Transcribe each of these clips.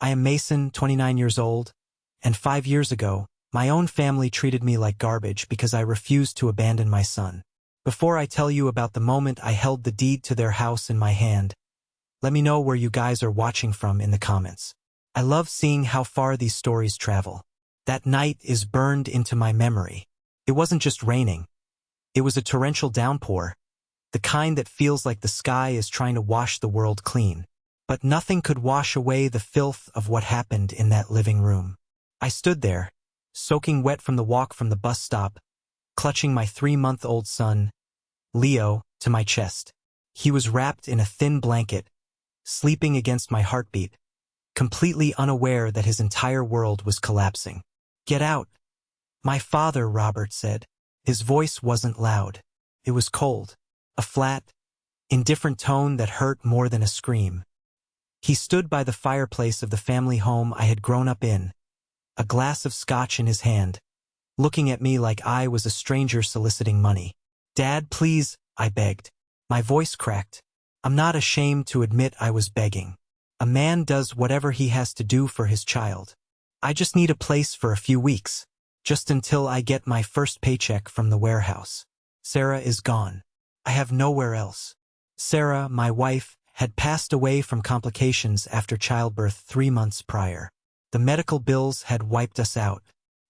I am Mason, 29 years old, and 5 years ago, my own family treated me like garbage because I refused to abandon my son. Before I tell you about the moment I held the deed to their house in my hand, let me know where you guys are watching from in the comments. I love seeing how far these stories travel. That night is burned into my memory. It wasn't just raining. It was a torrential downpour, the kind that feels like the sky is trying to wash the world clean. But nothing could wash away the filth of what happened in that living room. I stood there, soaking wet from the walk from the bus stop, clutching my 3-month-old son, Leo, to my chest. He was wrapped in a thin blanket, sleeping against my heartbeat, completely unaware that his entire world was collapsing. "Get out." "My father," Robert said. His voice wasn't loud. It was cold, a flat, indifferent tone that hurt more than a scream. He stood by the fireplace of the family home I had grown up in, a glass of scotch in his hand, looking at me like I was a stranger soliciting money. "Dad, please," I begged. My voice cracked. I'm not ashamed to admit I was begging. A man does whatever he has to do for his child. I just need a place for a few weeks, just until I get my first paycheck from the warehouse. Sarah is gone. I have nowhere else. Sarah, my wife, had passed away from complications after childbirth 3 months prior. The medical bills had wiped us out.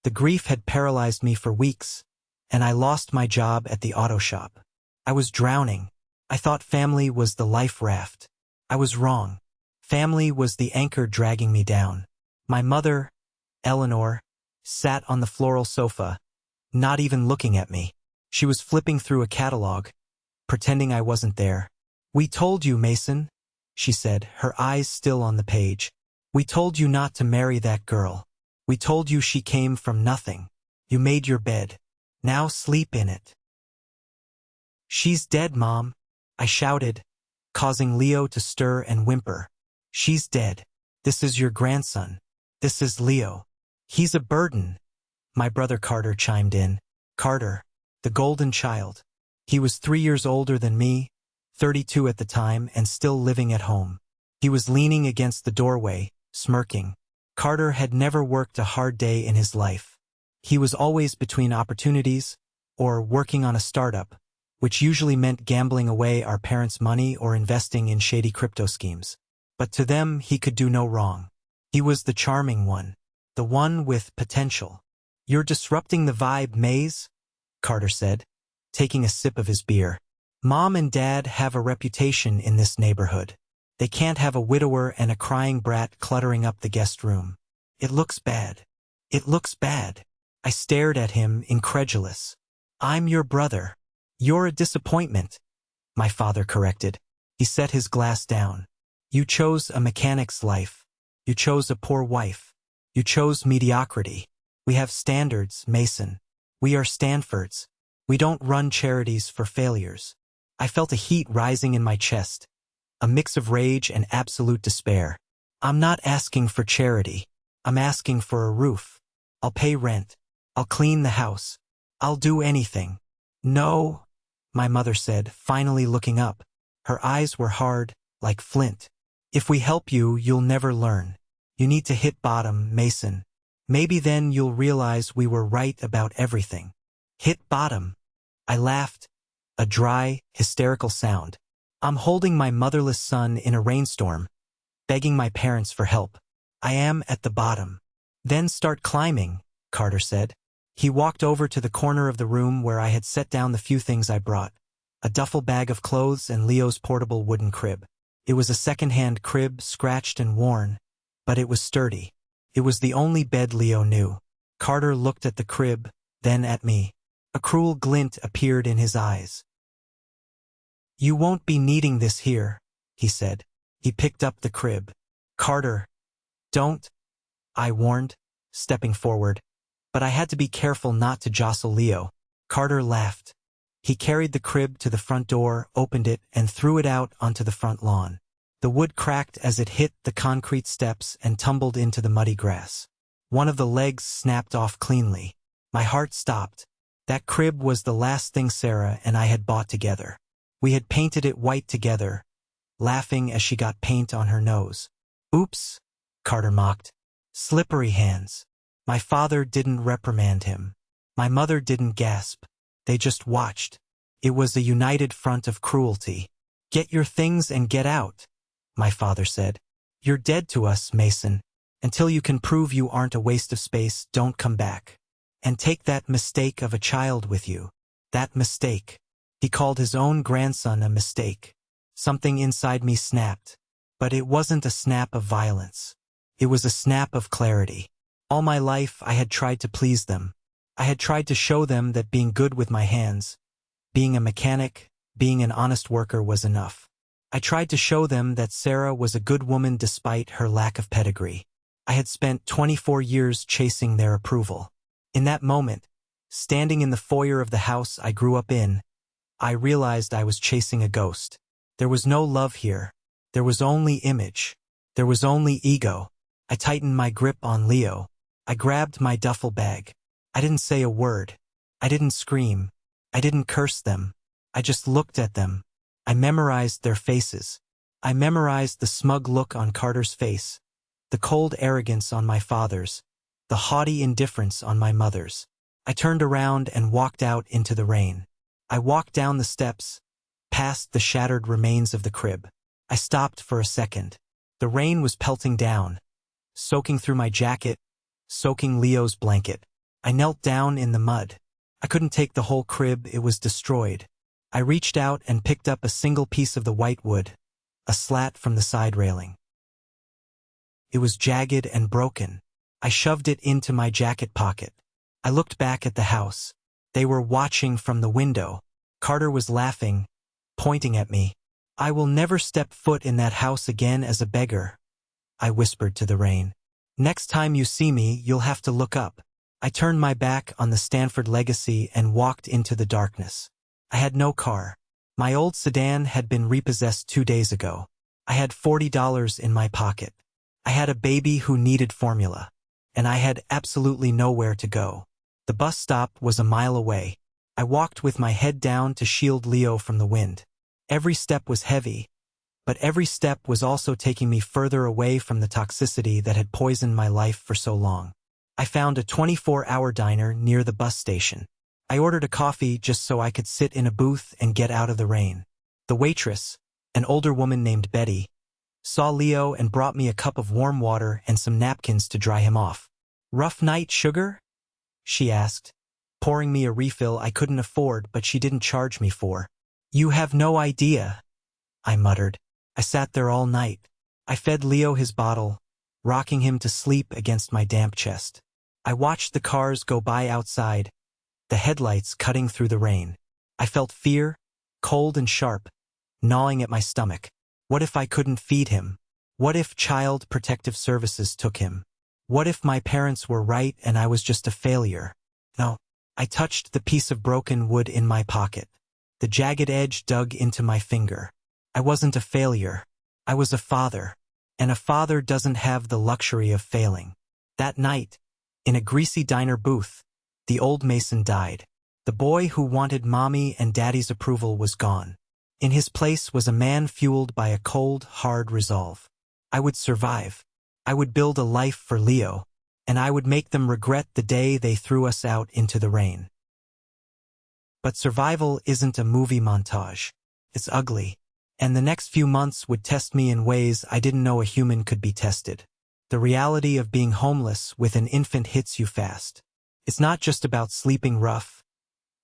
The grief had paralyzed me for weeks, and I lost my job at the auto shop. I was drowning. I thought family was the life raft. I was wrong. Family was the anchor dragging me down. My mother, Eleanor, sat on the floral sofa, not even looking at me. She was flipping through a catalog, pretending I wasn't there. "We told you, Mason," she said, her eyes still on the page. "We told you not to marry that girl. We told you she came from nothing. You made your bed. Now sleep in it." "She's dead, Mom," I shouted, causing Leo to stir and whimper. "She's dead. This is your grandson. This is Leo. He's a burden," my brother Carter chimed in. Carter, the golden child. He was 3 years older than me, 32 at the time, and still living at home. He was leaning against the doorway, smirking. Carter had never worked a hard day in his life. He was always between opportunities, or working on a startup, which usually meant gambling away our parents' money or investing in shady crypto schemes. But to them, he could do no wrong. He was the charming one, the one with potential. "You're disrupting the vibe, Maze," Carter said, taking a sip of his beer. "Mom and Dad have a reputation in this neighborhood. They can't have a widower and a crying brat cluttering up the guest room. It looks bad. It looks bad." I stared at him, incredulous. "I'm your brother." "You're a disappointment," my father corrected. He set his glass down. "You chose a mechanic's life. You chose a poor wife. You chose mediocrity. We have standards, Mason. We are Stanfords. We don't run charities for failures." I felt a heat rising in my chest, a mix of rage and absolute despair. "I'm not asking for charity. I'm asking for a roof. I'll pay rent. I'll clean the house. I'll do anything." "No," my mother said, finally looking up. Her eyes were hard, like flint. "If we help you, you'll never learn. You need to hit bottom, Mason. Maybe then you'll realize we were right about everything." "Hit bottom?" I laughed, a dry, hysterical sound. "I'm holding my motherless son in a rainstorm, begging my parents for help. I am at the bottom." "Then start climbing," Carter said. He walked over to the corner of the room where I had set down the few things I brought, a duffel bag of clothes and Leo's portable wooden crib. It was a second-hand crib, scratched and worn, but it was sturdy. It was the only bed Leo knew. Carter looked at the crib, then at me. A cruel glint appeared in his eyes. "You won't be needing this here," he said. He picked up the crib. "Carter, don't," I warned, stepping forward. But I had to be careful not to jostle Leo. Carter laughed. He carried the crib to the front door, opened it, and threw it out onto the front lawn. The wood cracked as it hit the concrete steps and tumbled into the muddy grass. One of the legs snapped off cleanly. My heart stopped. That crib was the last thing Sarah and I had bought together. We had painted it white together, laughing as she got paint on her nose. "Oops," Carter mocked. Slippery hands. My father didn't reprimand him. My mother didn't gasp. They just watched. It was a united front of cruelty. Get your things and get out, my father said. You're dead to us, Mason. Until you can prove you aren't a waste of space, don't come back. And take that mistake of a child with you. That mistake. He called his own grandson a mistake. Something inside me snapped. But it wasn't a snap of violence. It was a snap of clarity. All my life I had tried to please them. I had tried to show them that being good with my hands, being a mechanic, being an honest worker was enough. I tried to show them that Sarah was a good woman despite her lack of pedigree. I had spent 24 years chasing their approval. In that moment, standing in the foyer of the house I grew up in, I realized I was chasing a ghost. There was no love here. There was only image. There was only ego. I tightened my grip on Leo. I grabbed my duffel bag. I didn't say a word. I didn't scream. I didn't curse them. I just looked at them. I memorized their faces. I memorized the smug look on Carter's face, the cold arrogance on my father's, the haughty indifference on my mother's. I turned around and walked out into the rain. I walked down the steps, past the shattered remains of the crib. I stopped for a second. The rain was pelting down, soaking through my jacket, soaking Leo's blanket. I knelt down in the mud. I couldn't take the whole crib, it was destroyed. I reached out and picked up a single piece of the white wood, a slat from the side railing. It was jagged and broken. I shoved it into my jacket pocket. I looked back at the house. They were watching from the window. Carter was laughing, pointing at me. I will never step foot in that house again as a beggar, I whispered to the rain. Next time you see me, you'll have to look up. I turned my back on the Stanford legacy and walked into the darkness. I had no car. My old sedan had been repossessed 2 days ago. I had $40 in my pocket. I had a baby who needed formula. And I had absolutely nowhere to go. The bus stop was a mile away. I walked with my head down to shield Leo from the wind. Every step was heavy, but every step was also taking me further away from the toxicity that had poisoned my life for so long. I found a 24-hour diner near the bus station. I ordered a coffee just so I could sit in a booth and get out of the rain. The waitress, an older woman named Betty, saw Leo and brought me a cup of warm water and some napkins to dry him off. "Rough night, sugar?" she asked, pouring me a refill I couldn't afford but she didn't charge me for. "You have no idea," I muttered. I sat there all night. I fed Leo his bottle, rocking him to sleep against my damp chest. I watched the cars go by outside, the headlights cutting through the rain. I felt fear, cold and sharp, gnawing at my stomach. What if I couldn't feed him? What if Child Protective Services took him? What if my parents were right and I was just a failure? No. I touched the piece of broken wood in my pocket. The jagged edge dug into my finger. I wasn't a failure. I was a father. And a father doesn't have the luxury of failing. That night, in a greasy diner booth, the old Mason died. The boy who wanted mommy and daddy's approval was gone. In his place was a man fueled by a cold, hard resolve. I would survive. I would build a life for Leo, and I would make them regret the day they threw us out into the rain. But survival isn't a movie montage. It's ugly. And the next few months would test me in ways I didn't know a human could be tested. The reality of being homeless with an infant hits you fast. It's not just about sleeping rough.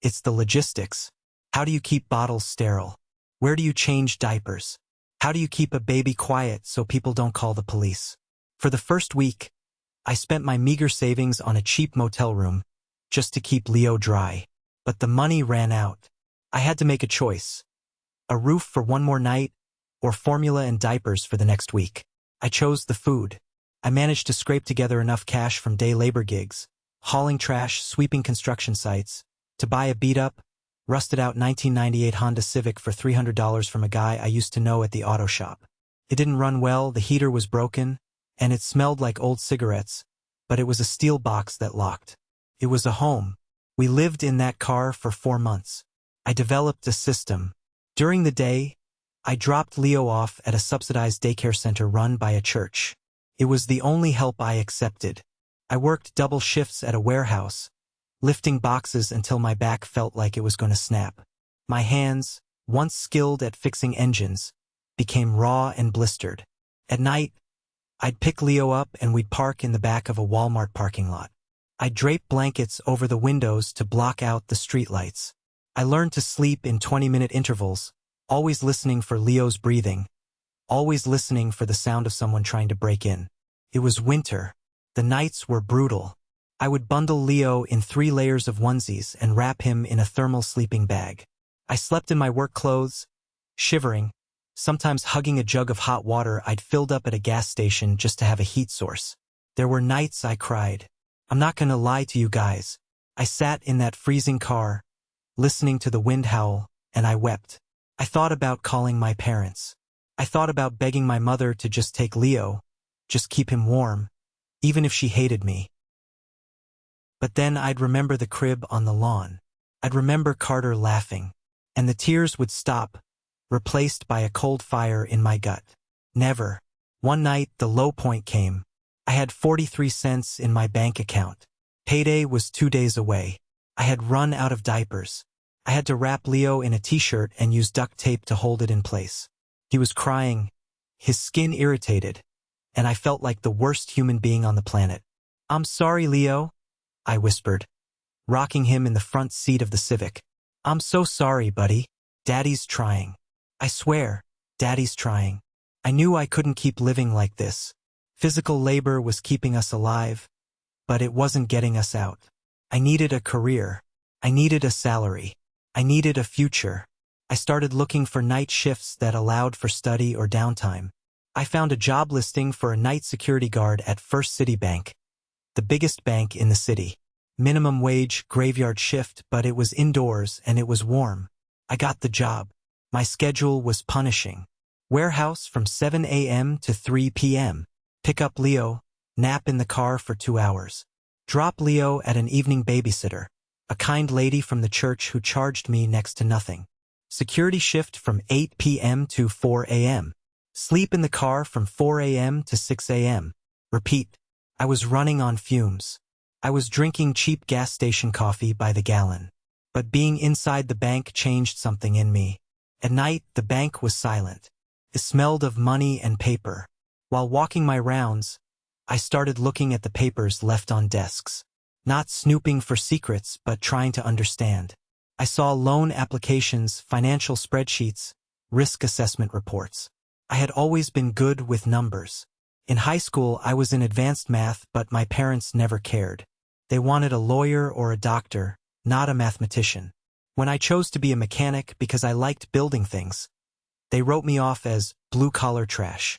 It's the logistics. How do you keep bottles sterile? Where do you change diapers? How do you keep a baby quiet so people don't call the police? For the first week, I spent my meager savings on a cheap motel room just to keep Leo dry. But the money ran out. I had to make a choice. A roof for one more night, or formula and diapers for the next week. I chose the food. I managed to scrape together enough cash from day labor gigs, hauling trash, sweeping construction sites, to buy a beat-up, rusted-out 1998 Honda Civic for $300 from a guy I used to know at the auto shop. It didn't run well, the heater was broken, and it smelled like old cigarettes, but it was a steel box that locked. It was a home. We lived in that car for 4 months. I developed a system. During the day, I dropped Leo off at a subsidized daycare center run by a church. It was the only help I accepted. I worked double shifts at a warehouse, lifting boxes until my back felt like it was going to snap. My hands, once skilled at fixing engines, became raw and blistered. At night, I'd pick Leo up and we'd park in the back of a Walmart parking lot. I'd drape blankets over the windows to block out the streetlights. I learned to sleep in 20-minute intervals, always listening for Leo's breathing, always listening for the sound of someone trying to break in. It was winter. The nights were brutal. I would bundle Leo in 3 layers of onesies and wrap him in a thermal sleeping bag. I slept in my work clothes, shivering, sometimes hugging a jug of hot water I'd filled up at a gas station just to have a heat source. There were nights I cried. I'm not gonna lie to you guys. I sat in that freezing car, listening to the wind howl, and I wept. I thought about calling my parents. I thought about begging my mother to just take Leo, just keep him warm, even if she hated me. But then I'd remember the crib on the lawn. I'd remember Carter laughing, and the tears would stop, replaced by a cold fire in my gut. Never. One night, the low point came. I had 43 cents in my bank account. Payday was 2 days away. I had run out of diapers. I had to wrap Leo in a t-shirt and use duct tape to hold it in place. He was crying, his skin irritated, and I felt like the worst human being on the planet. I'm sorry, Leo, I whispered, rocking him in the front seat of the Civic. I'm so sorry, buddy. Daddy's trying. I swear, Daddy's trying. I knew I couldn't keep living like this. Physical labor was keeping us alive, but it wasn't getting us out. I needed a career. I needed a salary. I needed a future. I started looking for night shifts that allowed for study or downtime. I found a job listing for a night security guard at First City Bank, the biggest bank in the city. Minimum wage, graveyard shift, but it was indoors and it was warm. I got the job. My schedule was punishing. Warehouse from 7 a.m. to 3 p.m. Pick up Leo, nap in the car for 2 hours. Drop Leo at an evening babysitter, a kind lady from the church who charged me next to nothing. Security shift from 8 p.m. to 4 a.m. Sleep in the car from 4 a.m. to 6 a.m. Repeat. I was running on fumes. I was drinking cheap gas station coffee by the gallon. But being inside the bank changed something in me. At night, the bank was silent. It smelled of money and paper. While walking my rounds, I started looking at the papers left on desks. Not snooping for secrets, but trying to understand. I saw loan applications, financial spreadsheets, risk assessment reports. I had always been good with numbers. In high school, I was in advanced math, but my parents never cared. They wanted a lawyer or a doctor, not a mathematician. When I chose to be a mechanic because I liked building things, they wrote me off as blue-collar trash.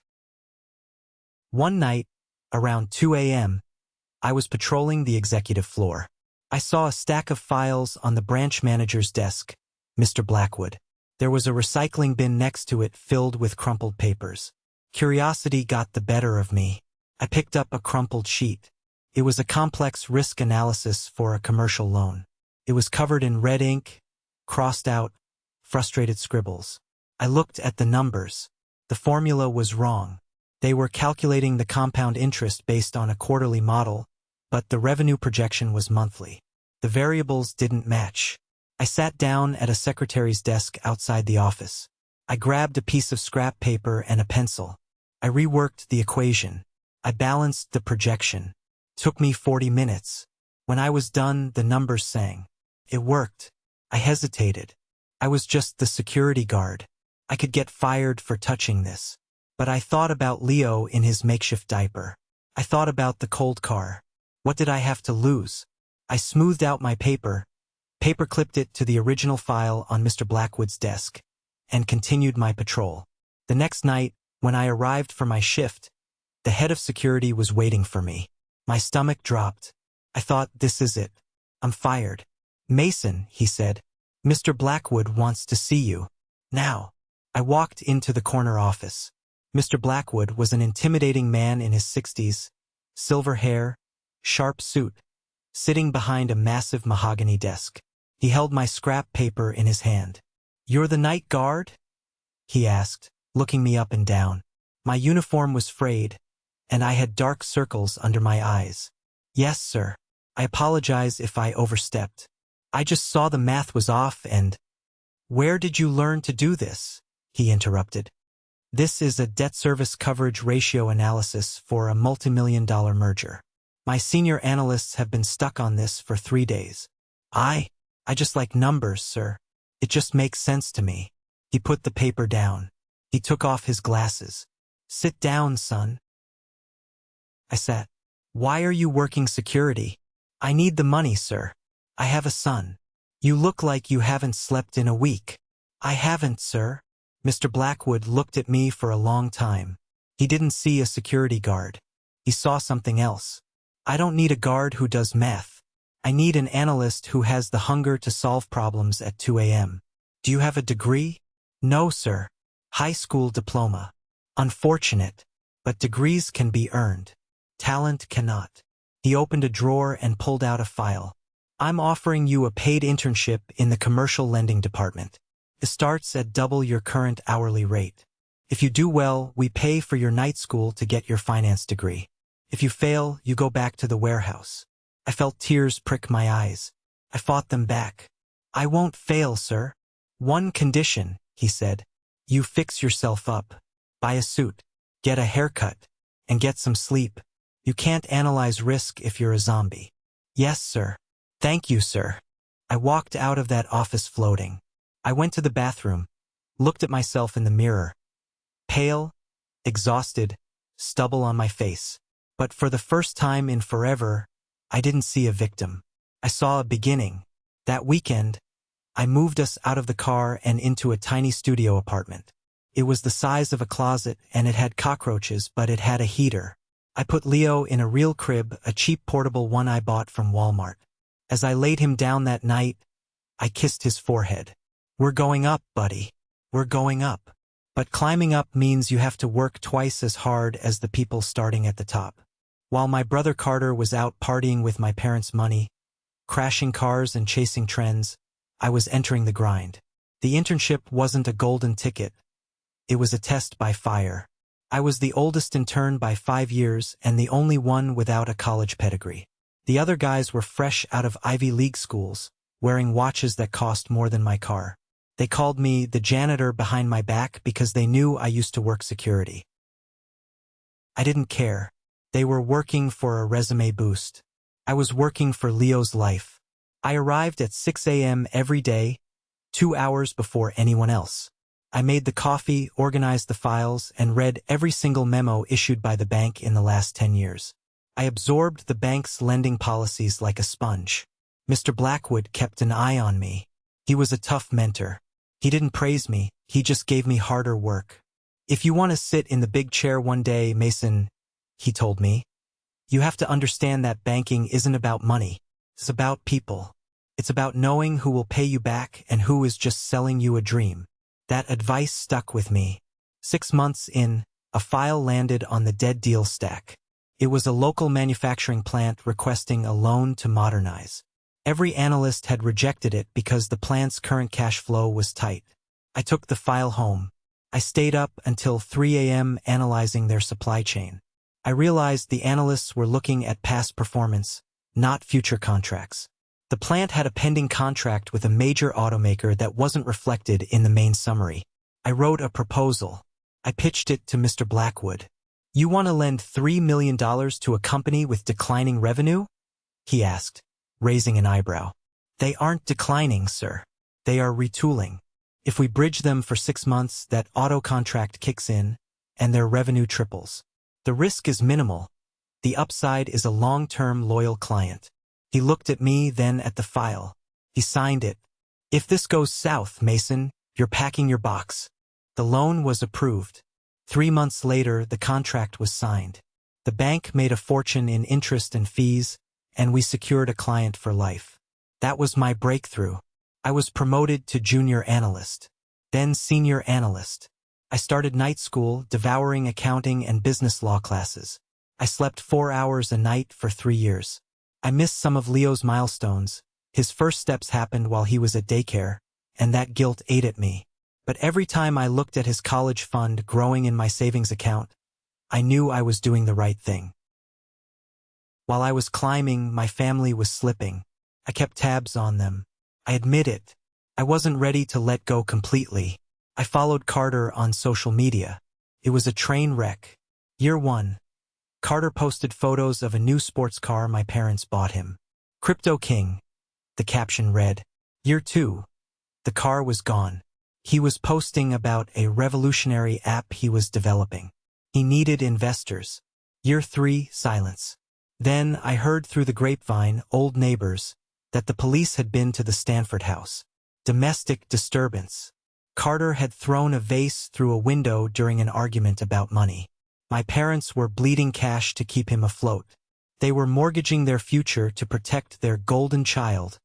One night, around 2 a.m., I was patrolling the executive floor. I saw a stack of files on the branch manager's desk, Mr. Blackwood. There was a recycling bin next to it filled with crumpled papers. Curiosity got the better of me. I picked up a crumpled sheet. It was a complex risk analysis for a commercial loan. It was covered in red ink, crossed out, frustrated scribbles. I looked at the numbers. The formula was wrong. They were calculating the compound interest based on a quarterly model, but the revenue projection was monthly. The variables didn't match. I sat down at a secretary's desk outside the office. I grabbed a piece of scrap paper and a pencil. I reworked the equation. I balanced the projection. Took me 40 minutes. When I was done, the numbers sang. It worked. I hesitated. I was just the security guard. I could get fired for touching this. But I thought about Leo in his makeshift diaper. I thought about the cold car. What did I have to lose? I smoothed out my paper-clipped it to the original file on Mr. Blackwood's desk, and continued my patrol. The next night, when I arrived for my shift, the head of security was waiting for me. My stomach dropped. I thought, this is it. I'm fired. Mason, he said, Mr. Blackwood wants to see you. Now. I walked into the corner office. Mr. Blackwood was an intimidating man in his 60s, silver hair, sharp suit, sitting behind a massive mahogany desk. He held my scrap paper in his hand. You're the night guard? He asked, looking me up and down. My uniform was frayed, and I had dark circles under my eyes. Yes, sir. I apologize if I overstepped. I just saw the math was off and— Where did you learn to do this? He interrupted. This is a debt service coverage ratio analysis for a multimillion-dollar merger. My senior analysts have been stuck on this for 3 days. I just like numbers, sir. It just makes sense to me. He put the paper down. He took off his glasses. Sit down, son. I sat. Why are you working security? I need the money, sir. I have a son. You look like you haven't slept in a week. I haven't, sir. Mr. Blackwood looked at me for a long time. He didn't see a security guard. He saw something else. I don't need a guard who does math. I need an analyst who has the hunger to solve problems at 2 a.m. Do you have a degree? No, sir. High school diploma. Unfortunate. But degrees can be earned. Talent cannot. He opened a drawer and pulled out a file. I'm offering you a paid internship in the commercial lending department. It starts at double your current hourly rate. If you do well, we pay for your night school to get your finance degree. If you fail, you go back to the warehouse. I felt tears prick my eyes. I fought them back. I won't fail, sir. One condition, he said. You fix yourself up. Buy a suit. Get a haircut. And get some sleep. You can't analyze risk if you're a zombie. Yes, sir. Thank you, sir. I walked out of that office floating. I went to the bathroom, looked at myself in the mirror. Pale, exhausted, stubble on my face. But for the first time in forever, I didn't see a victim. I saw a beginning. That weekend, I moved us out of the car and into a tiny studio apartment. It was the size of a closet and it had cockroaches, but it had a heater. I put Leo in a real crib, a cheap portable one I bought from Walmart. As I laid him down that night, I kissed his forehead. We're going up, buddy. We're going up. But climbing up means you have to work twice as hard as the people starting at the top. While my brother Carter was out partying with my parents' money, crashing cars and chasing trends, I was entering the grind. The internship wasn't a golden ticket. It was a test by fire. I was the oldest intern by 5 years and the only one without a college pedigree. The other guys were fresh out of Ivy League schools, wearing watches that cost more than my car. They called me the janitor behind my back because they knew I used to work security. I didn't care. They were working for a resume boost. I was working for Leo's life. I arrived at 6 a.m. every day, 2 hours before anyone else. I made the coffee, organized the files, and read every single memo issued by the bank in the last 10 years. I absorbed the bank's lending policies like a sponge. Mr. Blackwood kept an eye on me. He was a tough mentor. He didn't praise me, he just gave me harder work. If you want to sit in the big chair one day, Mason, he told me, you have to understand that banking isn't about money. It's about people. It's about knowing who will pay you back and who is just selling you a dream. That advice stuck with me. 6 months in, a file landed on the dead deal stack. It was a local manufacturing plant requesting a loan to modernize. Every analyst had rejected it because the plant's current cash flow was tight. I took the file home. I stayed up until 3 a.m. analyzing their supply chain. I realized the analysts were looking at past performance, not future contracts. The plant had a pending contract with a major automaker that wasn't reflected in the main summary. I wrote a proposal. I pitched it to Mr. Blackwood. You want to lend $3 million to a company with declining revenue? He asked, raising an eyebrow. They aren't declining, sir. They are retooling. If we bridge them for 6 months, that auto contract kicks in, and their revenue triples. The risk is minimal. The upside is a long-term loyal client. He looked at me, then at the file. He signed it. If this goes south, Mason, you're packing your box. The loan was approved. 3 months later, the contract was signed. The bank made a fortune in interest and fees, and we secured a client for life. That was my breakthrough. I was promoted to junior analyst, then senior analyst. I started night school, devouring accounting and business law classes. I slept 4 hours a night for 3 years. I missed some of Leo's milestones. His first steps happened while he was at daycare, and that guilt ate at me. But every time I looked at his college fund growing in my savings account, I knew I was doing the right thing. While I was climbing, my family was slipping. I kept tabs on them. I admit it. I wasn't ready to let go completely. I followed Carter on social media. It was a train wreck. Year 1. Carter posted photos of a new sports car my parents bought him. Crypto King. The caption read. Year 2. The car was gone. He was posting about a revolutionary app he was developing. He needed investors. Year 3. Silence. Then I heard through the grapevine, old neighbors, that the police had been to the Stanford house. Domestic disturbance. Carter had thrown a vase through a window during an argument about money. My parents were bleeding cash to keep him afloat. They were mortgaging their future to protect their golden child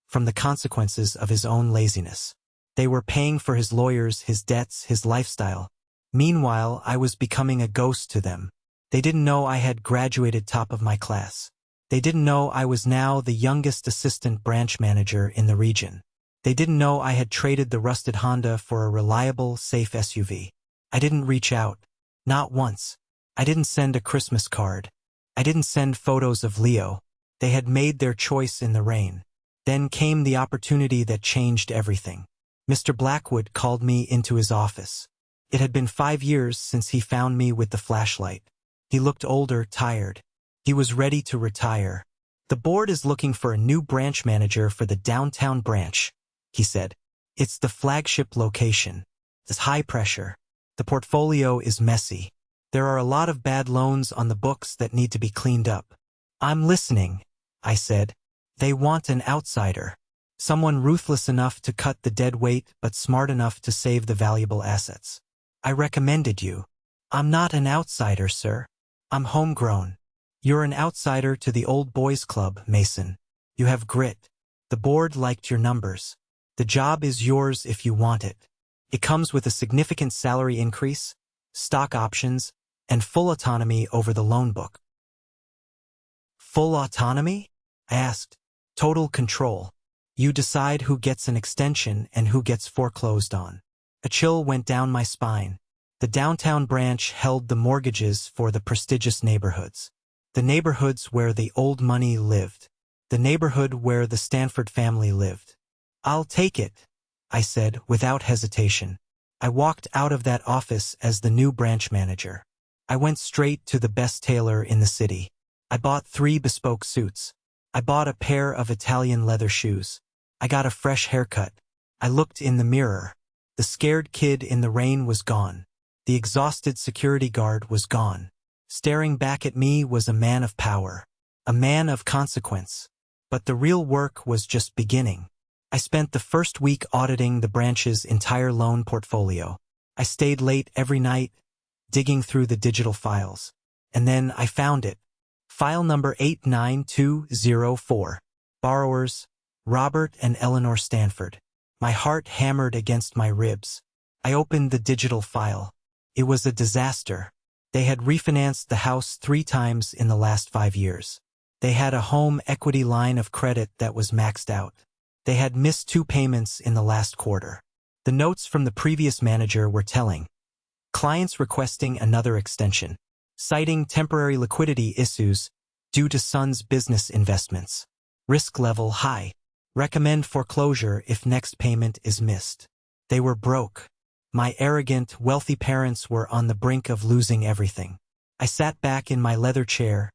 from the consequences of his own laziness. They were paying for his lawyers, his debts, his lifestyle. Meanwhile, I was becoming a ghost to them. They didn't know I had graduated top of my class. They didn't know I was now the youngest assistant branch manager in the region. They didn't know I had traded the rusted Honda for a reliable, safe SUV. I didn't reach out. Not once. I didn't send a Christmas card. I didn't send photos of Leo. They had made their choice in the rain. Then came the opportunity that changed everything. Mr. Blackwood called me into his office. It had been 5 years since he found me with the flashlight. He looked older, tired. He was ready to retire. The board is looking for a new branch manager for the downtown branch, he said. It's the flagship location. It's high pressure. The portfolio is messy. There are a lot of bad loans on the books that need to be cleaned up. I'm listening, I said. They want an outsider. Someone ruthless enough to cut the dead weight but smart enough to save the valuable assets. I recommended you. I'm not an outsider, sir. I'm homegrown. You're an outsider to the old boys club, Mason. You have grit. The board liked your numbers. The job is yours if you want it. It comes with a significant salary increase, stock options, and full autonomy over the loan book. Full autonomy? I asked. Total control. You decide who gets an extension and who gets foreclosed on. A chill went down my spine. The downtown branch held the mortgages for the prestigious neighborhoods. The neighborhoods where the old money lived. The neighborhood where the Stanford family lived. I'll take it, I said without hesitation. I walked out of that office as the new branch manager. I went straight to the best tailor in the city. I bought 3 bespoke suits. I bought a pair of Italian leather shoes. I got a fresh haircut. I looked in the mirror. The scared kid in the rain was gone. The exhausted security guard was gone. Staring back at me was a man of power. A man of consequence. But the real work was just beginning. I spent the first week auditing the branch's entire loan portfolio. I stayed late every night, digging through the digital files. And then I found it. File number 89204. Borrowers, Robert and Eleanor Stanford. My heart hammered against my ribs. I opened the digital file. It was a disaster. They had refinanced the house 3 times in the last 5 years. They had a home equity line of credit that was maxed out. They had missed 2 payments in the last quarter. The notes from the previous manager were telling. Clients requesting another extension, citing temporary liquidity issues due to son's business investments. Risk level high. Recommend foreclosure if next payment is missed. They were broke. My arrogant, wealthy parents were on the brink of losing everything. I sat back in my leather chair,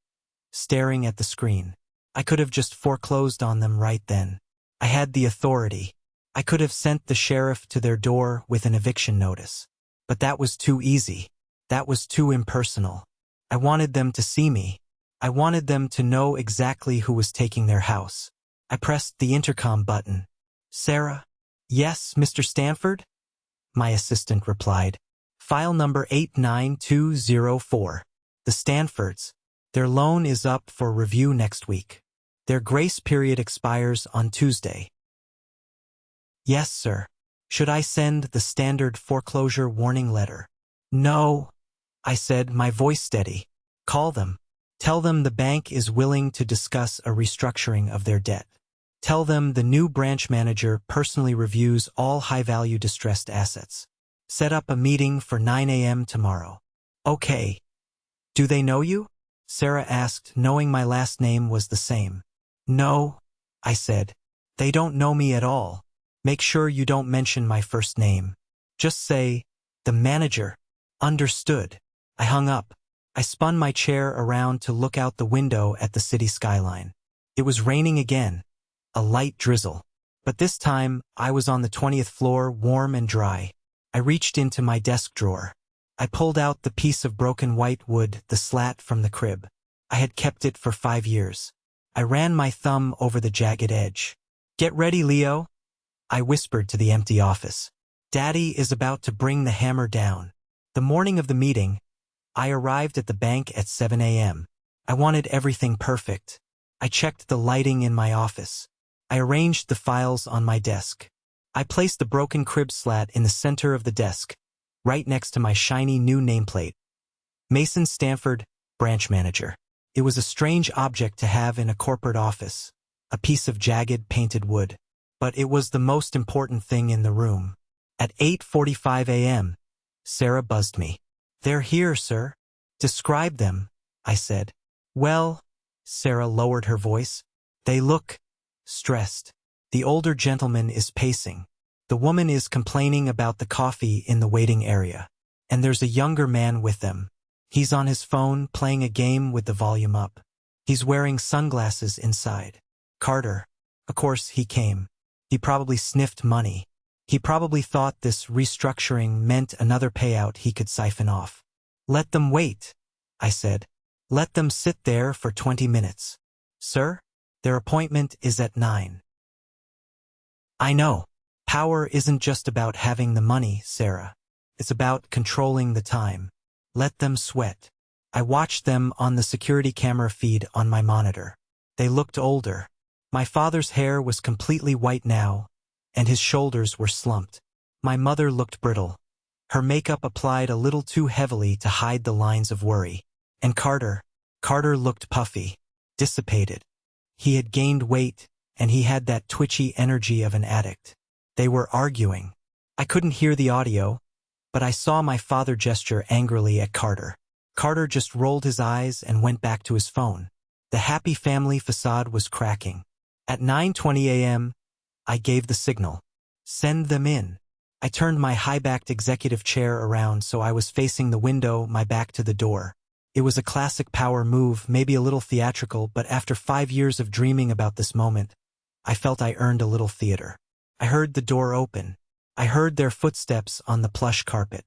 staring at the screen. I could have just foreclosed on them right then. I had the authority. I could have sent the sheriff to their door with an eviction notice. But that was too easy. That was too impersonal. I wanted them to see me. I wanted them to know exactly who was taking their house. I pressed the intercom button. Sarah? Yes, Mr. Stanford? My assistant replied. File number 89204. The Stanfords. Their loan is up for review next week. Their grace period expires on Tuesday. Yes, sir. Should I send the standard foreclosure warning letter? No, I said, my voice steady. Call them. Tell them the bank is willing to discuss a restructuring of their debt. Tell them the new branch manager personally reviews all high-value distressed assets. Set up a meeting for 9 a.m. tomorrow. Okay. Do they know you? Sarah asked, knowing my last name was the same. No, I said. They don't know me at all. Make sure you don't mention my first name. Just say, the manager. Understood. I hung up. I spun my chair around to look out the window at the city skyline. It was raining again, a light drizzle. But this time, I was on the 20th floor, warm and dry. I reached into my desk drawer. I pulled out the piece of broken white wood, the slat from the crib. I had kept it for 5 years. I ran my thumb over the jagged edge. Get ready, Leo, I whispered to the empty office. Daddy is about to bring the hammer down. The morning of the meeting, I arrived at the bank at 7 a.m. I wanted everything perfect. I checked the lighting in my office. I arranged the files on my desk. I placed the broken crib slat in the center of the desk, right next to my shiny new nameplate. Mason Stanford, branch manager. It was a strange object to have in a corporate office, a piece of jagged painted wood. But it was the most important thing in the room. At 8:45 a.m., Sarah buzzed me. They're here, sir. Describe them, I said. Well, Sarah lowered her voice. They look stressed. The older gentleman is pacing. The woman is complaining about the coffee in the waiting area. And there's a younger man with them. He's on his phone playing a game with the volume up. He's wearing sunglasses inside. Carter. Of course, he came. He probably sniffed money. He probably thought this restructuring meant another payout he could siphon off. Let them wait, I said. Let them sit there for 20 minutes. Sir, their appointment is at 9. I know. Power isn't just about having the money, Sarah. It's about controlling the time. Let them sweat. I watched them on the security camera feed on my monitor. They looked older. My father's hair was completely white now, and his shoulders were slumped. My mother looked brittle. Her makeup applied a little too heavily to hide the lines of worry. And Carter looked puffy, dissipated. He had gained weight, and he had that twitchy energy of an addict. They were arguing. I couldn't hear the audio, but I saw my father gesture angrily at Carter. Carter just rolled his eyes and went back to his phone. The happy family facade was cracking. At 9:20 a.m., I gave the signal. Send them in. I turned my high-backed executive chair around so I was facing the window, my back to the door. It was a classic power move, maybe a little theatrical, but after 5 years of dreaming about this moment, I felt I earned a little theater. I heard the door open. I heard their footsteps on the plush carpet.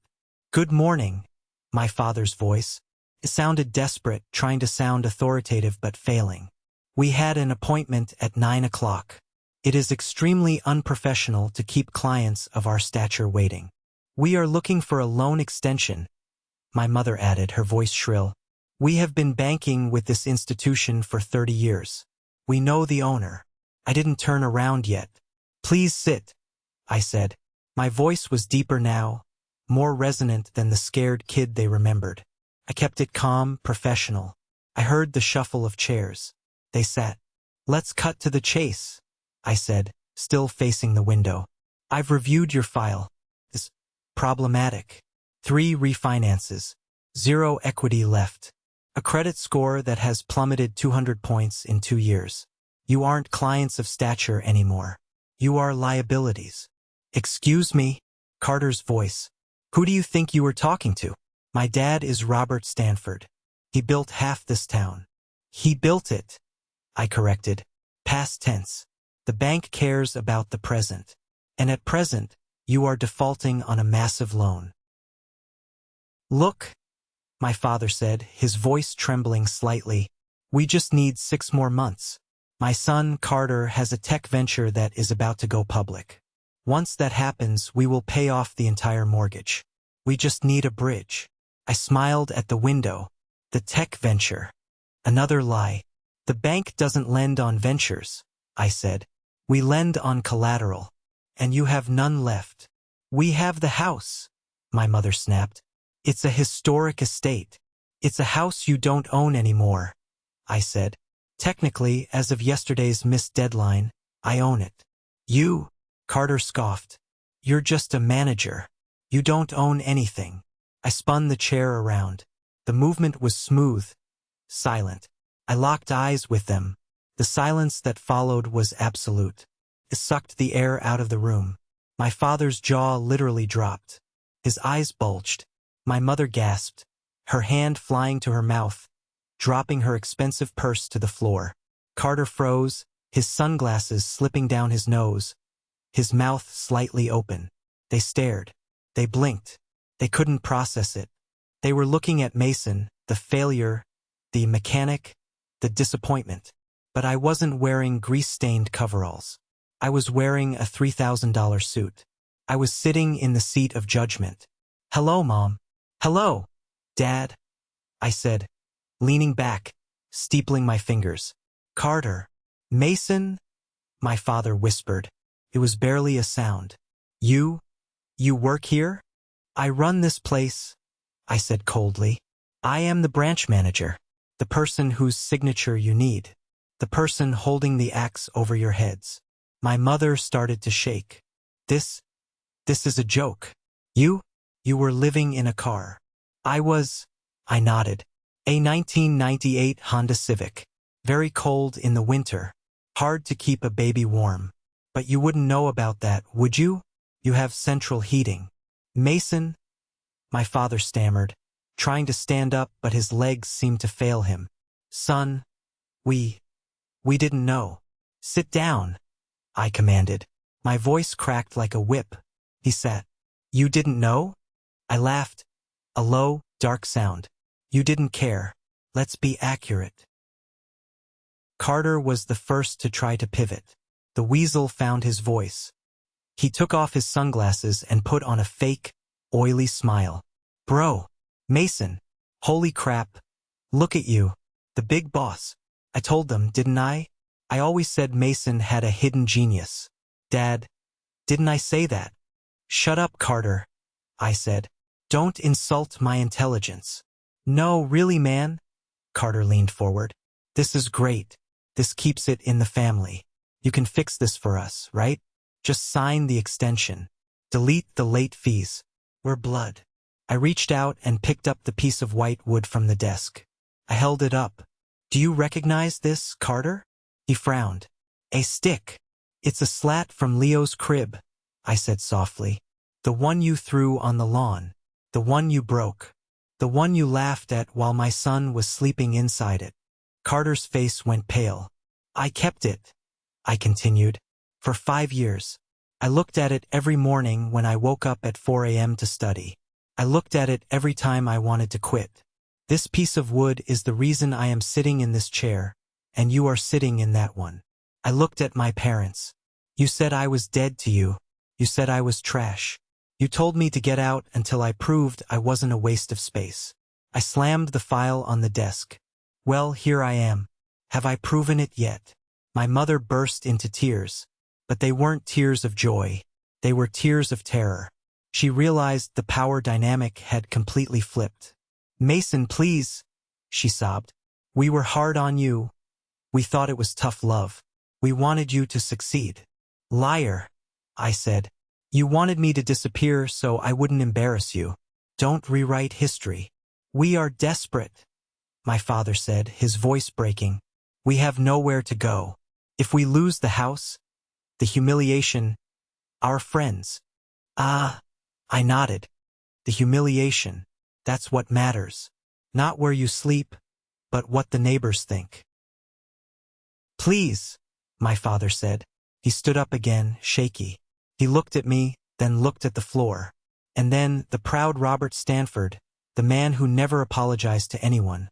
Good morning, my father's voice. It sounded desperate, trying to sound authoritative but failing. We had an appointment at 9 o'clock. It is extremely unprofessional to keep clients of our stature waiting. We are looking for a loan extension, my mother added, her voice shrill. We have been banking with this institution for 30 years. We know the owner. I didn't turn around yet. Please sit, I said. My voice was deeper now, more resonant than the scared kid they remembered. I kept it calm, professional. I heard the shuffle of chairs. They sat. Let's cut to the chase, I said, still facing the window. I've reviewed your file. It's problematic. 3 refinances. 0 equity left. A credit score that has plummeted 200 points in 2 years. You aren't clients of stature anymore. You are liabilities. Excuse me, Carter's voice. Who do you think you were talking to? My dad is Robert Stanford. He built half this town. He built it, I corrected. Past tense. The bank cares about the present. And at present, you are defaulting on a massive loan. Look, my father said, his voice trembling slightly. We just need 6 more months. My son, Carter, has a tech venture that is about to go public. Once that happens, we will pay off the entire mortgage. We just need a bridge. I smiled at the window. The tech venture. Another lie. The bank doesn't lend on ventures, I said. We lend on collateral. And you have none left. We have the house, my mother snapped. It's a historic estate. It's a house you don't own anymore, I said. Technically, as of yesterday's missed deadline, I own it. You, Carter scoffed. You're just a manager. You don't own anything. I spun the chair around. The movement was smooth, silent. I locked eyes with them. The silence that followed was absolute. It sucked the air out of the room. My father's jaw literally dropped. His eyes bulged. My mother gasped, her hand flying to her mouth, dropping her expensive purse to the floor. Carter froze, his sunglasses slipping down his nose, his mouth slightly open. They stared. They blinked. They couldn't process it. They were looking at Mason, the failure, the mechanic, the disappointment. But I wasn't wearing grease-stained coveralls. I was wearing a $3,000 suit. I was sitting in the seat of judgment. "Hello, Mom." "Hello, Dad," I said, leaning back, steepling my fingers. "Carter." "Mason," my father whispered. It was barely a sound. You work here?" "I run this place," I said coldly. "I am the branch manager, the person whose signature you need, the person holding the axe over your heads." My mother started to shake. This is a joke. You were living in a car." I nodded. "A 1998 Honda Civic. Very cold in the winter. Hard to keep a baby warm. But you wouldn't know about that, would you? You have central heating." "Mason," my father stammered, trying to stand up but his legs seemed to fail him. "Son, we didn't know." "Sit down," I commanded. My voice cracked like a whip. He sat. "You didn't know?" I laughed. A low, dark sound. "You didn't care. Let's be accurate." Carter was the first to try to pivot. The weasel found his voice. He took off his sunglasses and put on a fake, oily smile. "Bro, Mason, holy crap, look at you, the big boss." I told them, didn't I? I always said Mason had a hidden genius. "Dad, didn't I say that?" "Shut up, Carter," I said. "Don't insult my intelligence." "No, really, man." Carter leaned forward. "This is great. This keeps it in the family. You can fix this for us, right? Just sign the extension. Delete the late fees. We're blood." I reached out and picked up the piece of white wood from the desk. I held it up. "Do you recognize this, Carter?" He frowned. "A stick. It's a slat from Leo's crib," I said softly. "The one you threw on the lawn. The one you broke. The one you laughed at while my son was sleeping inside it." Carter's face went pale. "I kept it," I continued, "for 5 years. I looked at it every morning when I woke up at 4 a.m. to study. I looked at it every time I wanted to quit. This piece of wood is the reason I am sitting in this chair, and you are sitting in that one. I looked at my parents. You said I was dead to you. You said I was trash. You told me to get out until I proved I wasn't a waste of space." I slammed the file on the desk. "Well, here I am. Have I proven it yet?" My mother burst into tears. But they weren't tears of joy. They were tears of terror. She realized the power dynamic had completely flipped. "Mason, please," she sobbed. "We were hard on you. We thought it was tough love. We wanted you to succeed." "Liar," I said. "You wanted me to disappear so I wouldn't embarrass you. Don't rewrite history." "We are desperate," my father said, his voice breaking. "We have nowhere to go. If we lose the house, the humiliation, our friends." "Ah," I nodded. "The humiliation, that's what matters. Not where you sleep, but what the neighbors think." "Please," my father said. He stood up again, shaky. He looked at me, then looked at the floor. And then the proud Robert Stanford, the man who never apologized to anyone,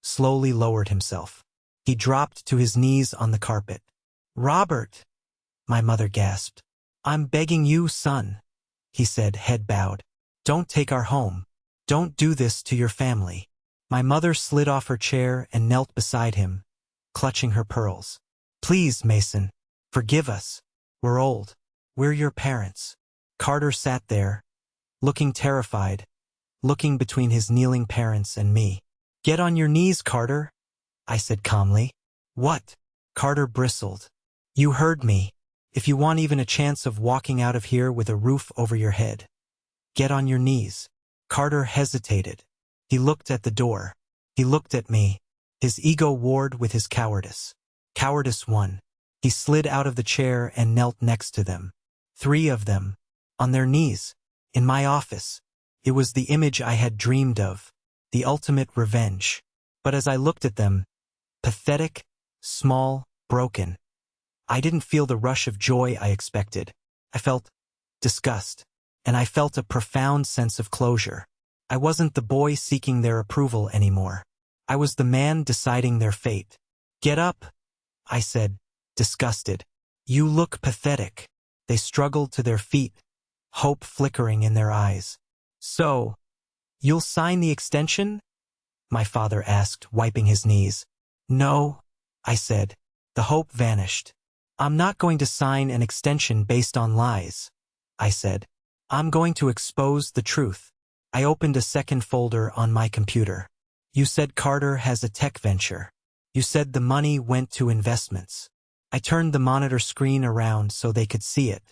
slowly lowered himself. He dropped to his knees on the carpet. "Robert," my mother gasped. "I'm begging you, son," he said, head bowed. "Don't take our home. Don't do this to your family." My mother slid off her chair and knelt beside him, clutching her pearls. "Please, Mason, forgive us. We're old. We're your parents." Carter sat there, looking terrified, looking between his kneeling parents and me. "Get on your knees, Carter," I said calmly. "What?" Carter bristled. "You heard me. If you want even a chance of walking out of here with a roof over your head, get on your knees." Carter hesitated. He looked at the door. He looked at me. His ego warred with his cowardice. Cowardice won. He slid out of the chair and knelt next to them. 3 of them. On their knees. In my office. It was the image I had dreamed of. The ultimate revenge. But as I looked at them, pathetic, small, broken, I didn't feel the rush of joy I expected. I felt disgust. And I felt a profound sense of closure. I wasn't the boy seeking their approval anymore. I was the man deciding their fate. Get up, I said, disgusted. You look pathetic. They struggled to their feet, hope flickering in their eyes. So, you'll sign the extension? My father asked, wiping his knees. No, I said. The hope vanished. I'm not going to sign an extension based on lies, I said. I'm going to expose the truth. I opened a second folder on my computer. You said Carter has a tech venture. You said the money went to investments. I turned the monitor screen around so they could see it.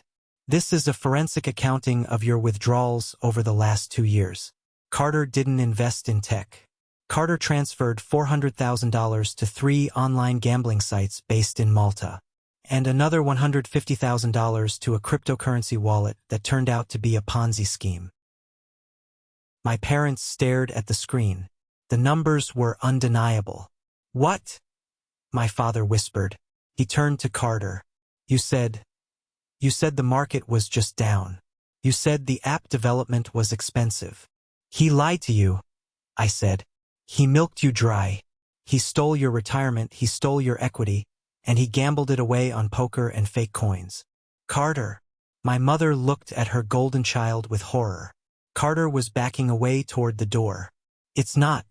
This is a forensic accounting of your withdrawals over the last 2 years. Carter didn't invest in tech. Carter transferred $400,000 to 3 online gambling sites based in Malta, and another $150,000 to a cryptocurrency wallet that turned out to be a Ponzi scheme. My parents stared at the screen. The numbers were undeniable. What? My father whispered. He turned to Carter. You said the market was just down. You said the app development was expensive. He lied to you, I said. He milked you dry. He stole your retirement, he stole your equity, and he gambled it away on poker and fake coins. Carter. My mother looked at her golden child with horror. Carter was backing away toward the door. It's not.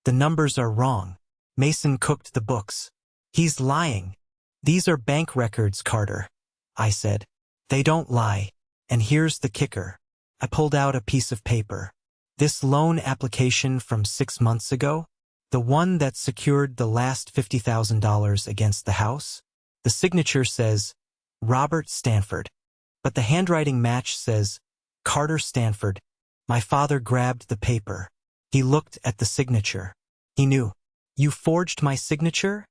The numbers are wrong. Mason cooked the books. He's lying. These are bank records, Carter, I said. They don't lie. And here's the kicker. I pulled out a piece of paper. This loan application from 6 months ago, the one that secured the last $50,000 against the house, the signature says, Robert Stanford. But the handwriting match says, Carter Stanford. My father grabbed the paper. He looked at the signature. He knew. You forged my signature?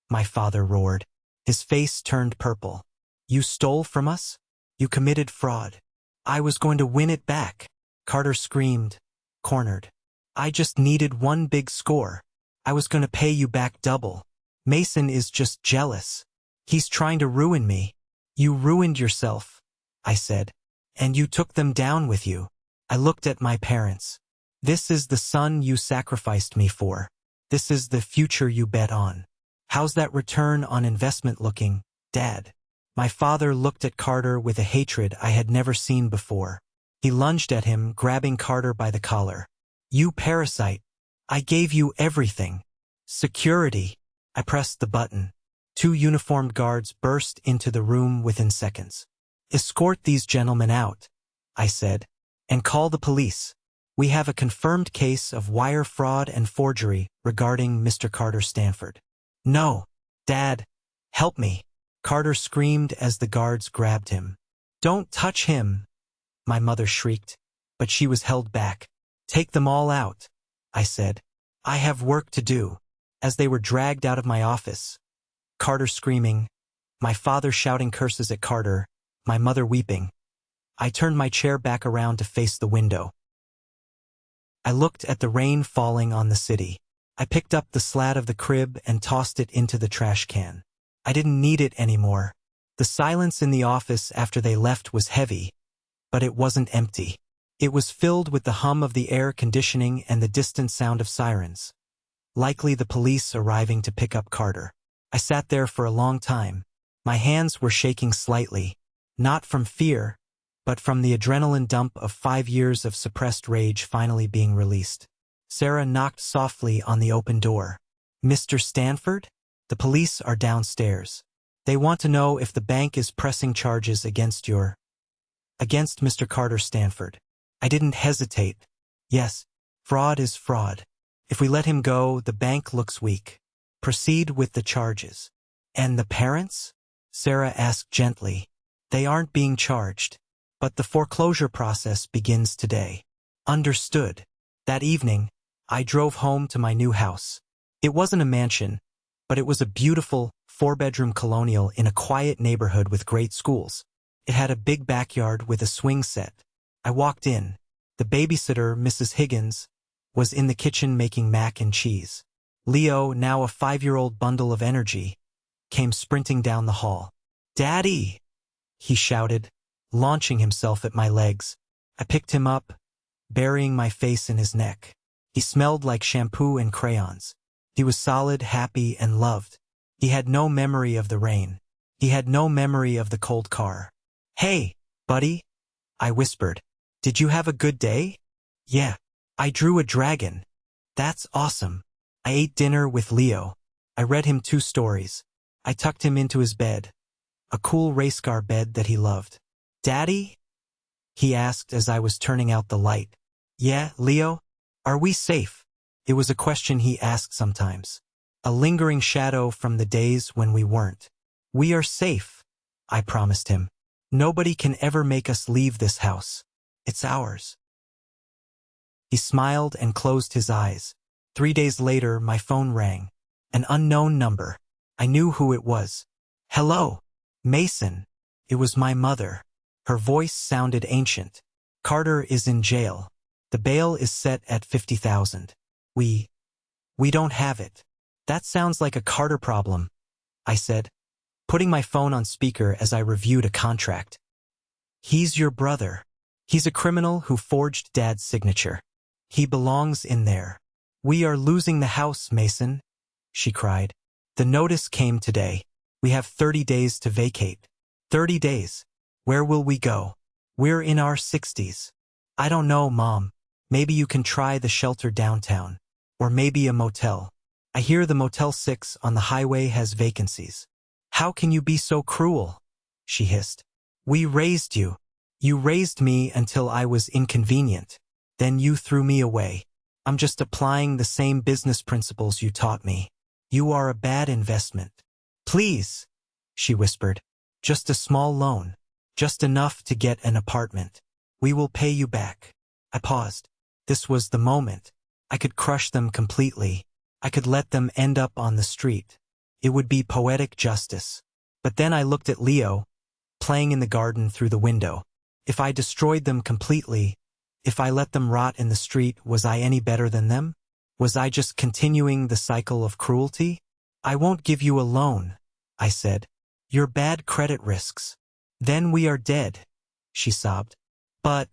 My father roared. His face turned purple. You stole from us? You committed fraud. I was going to win it back. Carter screamed, cornered. I just needed one big score. I was going to pay you back double. Mason is just jealous. He's trying to ruin me. You ruined yourself, I said. And you took them down with you. I looked at my parents. This is the son you sacrificed me for. This is the future you bet on. How's that return on investment looking, Dad? My father looked at Carter with a hatred I had never seen before. He lunged at him, grabbing Carter by the collar. You parasite. I gave you everything. Security. I pressed the button. 2 uniformed guards burst into the room within seconds. Escort these gentlemen out, I said, and call the police. We have a confirmed case of wire fraud and forgery regarding Mr. Carter Stanford. No, Dad, help me. Carter screamed as the guards grabbed him. Don't touch him, my mother shrieked, but she was held back. Take them all out, I said. I have work to do. As they were dragged out of my office, Carter screaming, my father shouting curses at Carter, my mother weeping, I turned my chair back around to face the window. I looked at the rain falling on the city. I picked up the slat of the crib and tossed it into the trash can. I didn't need it anymore. The silence in the office after they left was heavy, but it wasn't empty. It was filled with the hum of the air conditioning and the distant sound of sirens. Likely the police arriving to pick up Carter. I sat there for a long time. My hands were shaking slightly, not from fear, but from the adrenaline dump of 5 years of suppressed rage finally being released. Sarah knocked softly on the open door. Mr. Stanford? The police are downstairs. They want to know if the bank is pressing charges against Mr. Carter Stanford. I didn't hesitate. Yes, fraud is fraud. If we let him go, the bank looks weak. Proceed with the charges. And the parents? Sarah asked gently. They aren't being charged. But the foreclosure process begins today. Understood. That evening, I drove home to my new house. It wasn't a mansion, but it was a beautiful, four-bedroom colonial in a quiet neighborhood with great schools. It had a big backyard with a swing set. I walked in. The babysitter, Mrs. Higgins, was in the kitchen making mac and cheese. Leo, now a 5-year-old bundle of energy, came sprinting down the hall. "Daddy!" he shouted, launching himself at my legs. I picked him up, burying my face in his neck. He smelled like shampoo and crayons. He was solid, happy, and loved. He had no memory of the rain. He had no memory of the cold car. "Hey, buddy," I whispered. "Did you have a good day?" "Yeah. I drew a dragon." "That's awesome." I ate dinner with Leo. I read him 2 stories. I tucked him into his bed, a cool race car bed that he loved. "Daddy?" he asked as I was turning out the light. "Yeah, Leo? Are we safe?" It was a question he asked sometimes, a lingering shadow from the days when we weren't. "We are safe," I promised him. "Nobody can ever make us leave this house. It's ours." He smiled and closed his eyes. 3 days later, my phone rang. An unknown number. I knew who it was. "Hello, Mason." It was my mother. Her voice sounded ancient. "Carter is in jail. The bail is set at $50,000. We don't have it." "That sounds like a Carter problem," I said, putting my phone on speaker as I reviewed a contract. "He's your brother. He's a criminal who forged Dad's signature. He belongs in there." "We are losing the house, Mason," she cried. "The notice came today. We have 30 days to vacate." 30 days? Where will we go? We're in our 60s. "I don't know, Mom. Maybe you can try the shelter downtown. Or maybe a motel. I hear the Motel 6 on the highway has vacancies." "How can you be so cruel?" she hissed. "We raised you. You raised me until I was inconvenient. Then you threw me away. I'm just applying the same business principles you taught me. You are a bad investment." "Please," she whispered. "Just a small loan. Just enough to get an apartment. We will pay you back." I paused. This was the moment. I could crush them completely. I could let them end up on the street. It would be poetic justice. But then I looked at Leo, playing in the garden through the window. If I destroyed them completely, if I let them rot in the street, was I any better than them? Was I just continuing the cycle of cruelty? "I won't give you a loan," I said. "You're bad credit risks." "Then we are dead," she sobbed. "But,"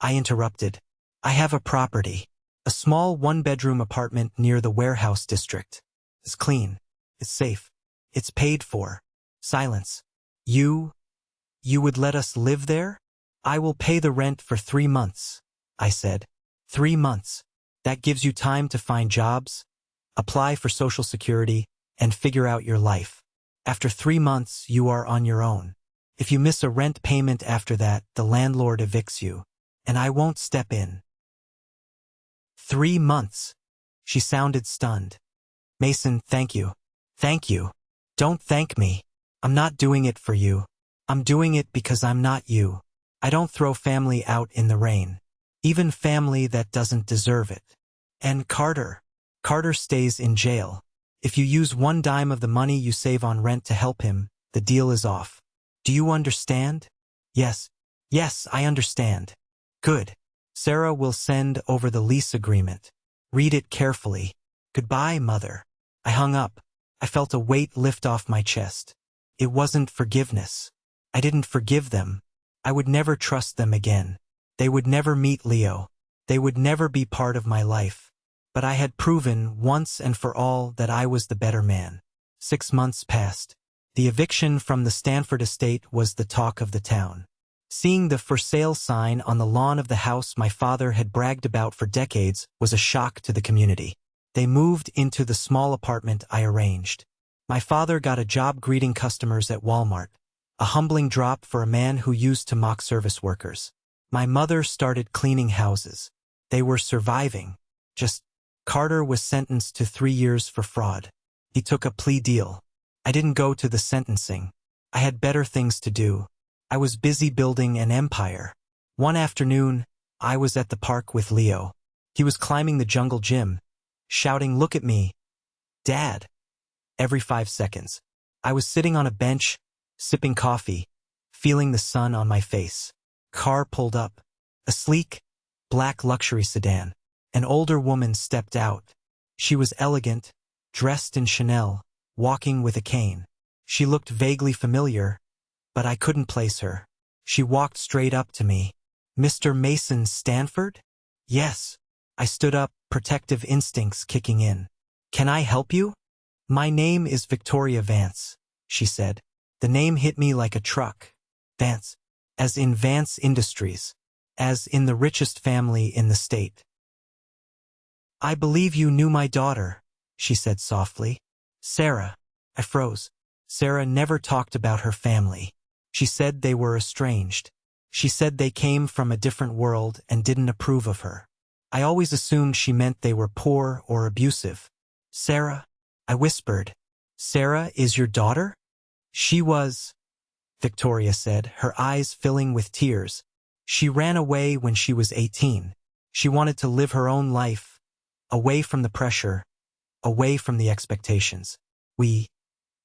I interrupted, "I have a property. A small 1-bedroom apartment near the warehouse district. It's clean. It's safe. It's paid for." Silence. You would let us live there?" "I will pay the rent for 3 months," I said. 3 months. That gives you time to find jobs, apply for Social Security, and figure out your life. After 3 months, you are on your own. If you miss a rent payment after that, the landlord evicts you, and I won't step in." 3 months. She sounded stunned. "Mason, thank you. Thank you." "Don't thank me. I'm not doing it for you. I'm doing it because I'm not you. I don't throw family out in the rain. Even family that doesn't deserve it. And Carter stays in jail. If you use 1 dime of the money you save on rent to help him, the deal is off. Do you understand?" Yes, I understand." "Good. Sarah will send over the lease agreement. Read it carefully. Goodbye, Mother." I hung up. I felt a weight lift off my chest. It wasn't forgiveness. I didn't forgive them. I would never trust them again. They would never meet Leo. They would never be part of my life. But I had proven once and for all that I was the better man. 6 months passed. The eviction from the Stanford estate was the talk of the town. Seeing the "for sale" sign on the lawn of the house my father had bragged about for decades was a shock to the community. They moved into the small apartment I arranged. My father got a job greeting customers at Walmart, a humbling drop for a man who used to mock service workers. My mother started cleaning houses. They were surviving. Carter was sentenced to 3 years for fraud. He took a plea deal. I didn't go to the sentencing. I had better things to do. I was busy building an empire. One afternoon, I was at the park with Leo. He was climbing the jungle gym, shouting, "Look at me, Dad," every 5 seconds. I was sitting on a bench, sipping coffee, feeling the sun on my face. Car pulled up. A sleek, black luxury sedan. An older woman stepped out. She was elegant, dressed in Chanel, walking with a cane. She looked vaguely familiar, but I couldn't place her. She walked straight up to me. "Mr. Mason Stanford?" "Yes." I stood up, protective instincts kicking in. "Can I help you?" "My name is Victoria Vance," she said. The name hit me like a truck. Vance. As in Vance Industries. As in the richest family in the state. "I believe you knew my daughter," she said softly. "Sarah." I froze. Sarah never talked about her family. She said they were estranged. She said they came from a different world and didn't approve of her. I always assumed she meant they were poor or abusive. "Sarah?" I whispered. "Sarah is your daughter?" "She was," Victoria said, her eyes filling with tears. "She ran away when she was 18. She wanted to live her own life, away from the pressure, away from the expectations. We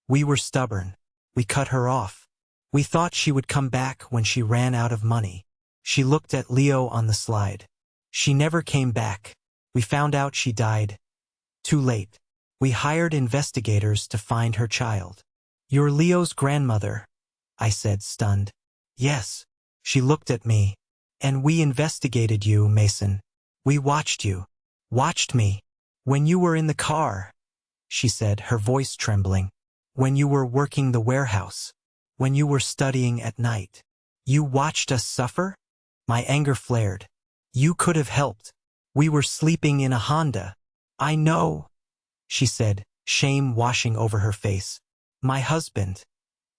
were stubborn. We cut her off. We thought she would come back when she ran out of money." She looked at Leo on the slide. "She never came back. We found out she died. Too late. We hired investigators to find her child." "You're Leo's grandmother," I said, stunned. "Yes." She looked at me. "And we investigated you, Mason. We watched you." "Watched me?" "When you were in the car," she said, her voice trembling. "When you were working the warehouse. When you were studying at night. You watched us suffer?" My anger flared. "You could have helped. We were sleeping in a Honda." "I know," she said, shame washing over her face. "My husband.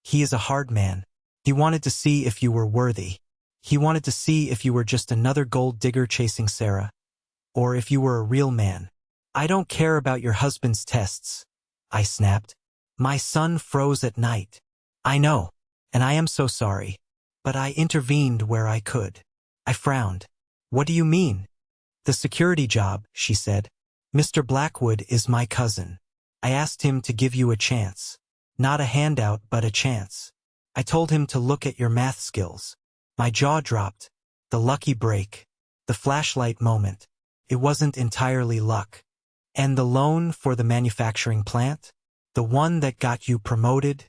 He is a hard man. He wanted to see if you were worthy. He wanted to see if you were just another gold digger chasing Sarah, or if you were a real man." "I don't care about your husband's tests," I snapped. "My son froze at night." "I know, and I am so sorry. But I intervened where I could." I frowned. "What do you mean?" "The security job," she said. "Mr. Blackwood is my cousin. I asked him to give you a chance. Not a handout, but a chance. I told him to look at your math skills." My jaw dropped. The lucky break. The flashlight moment. It wasn't entirely luck. "And the loan for the manufacturing plant? The one that got you promoted?"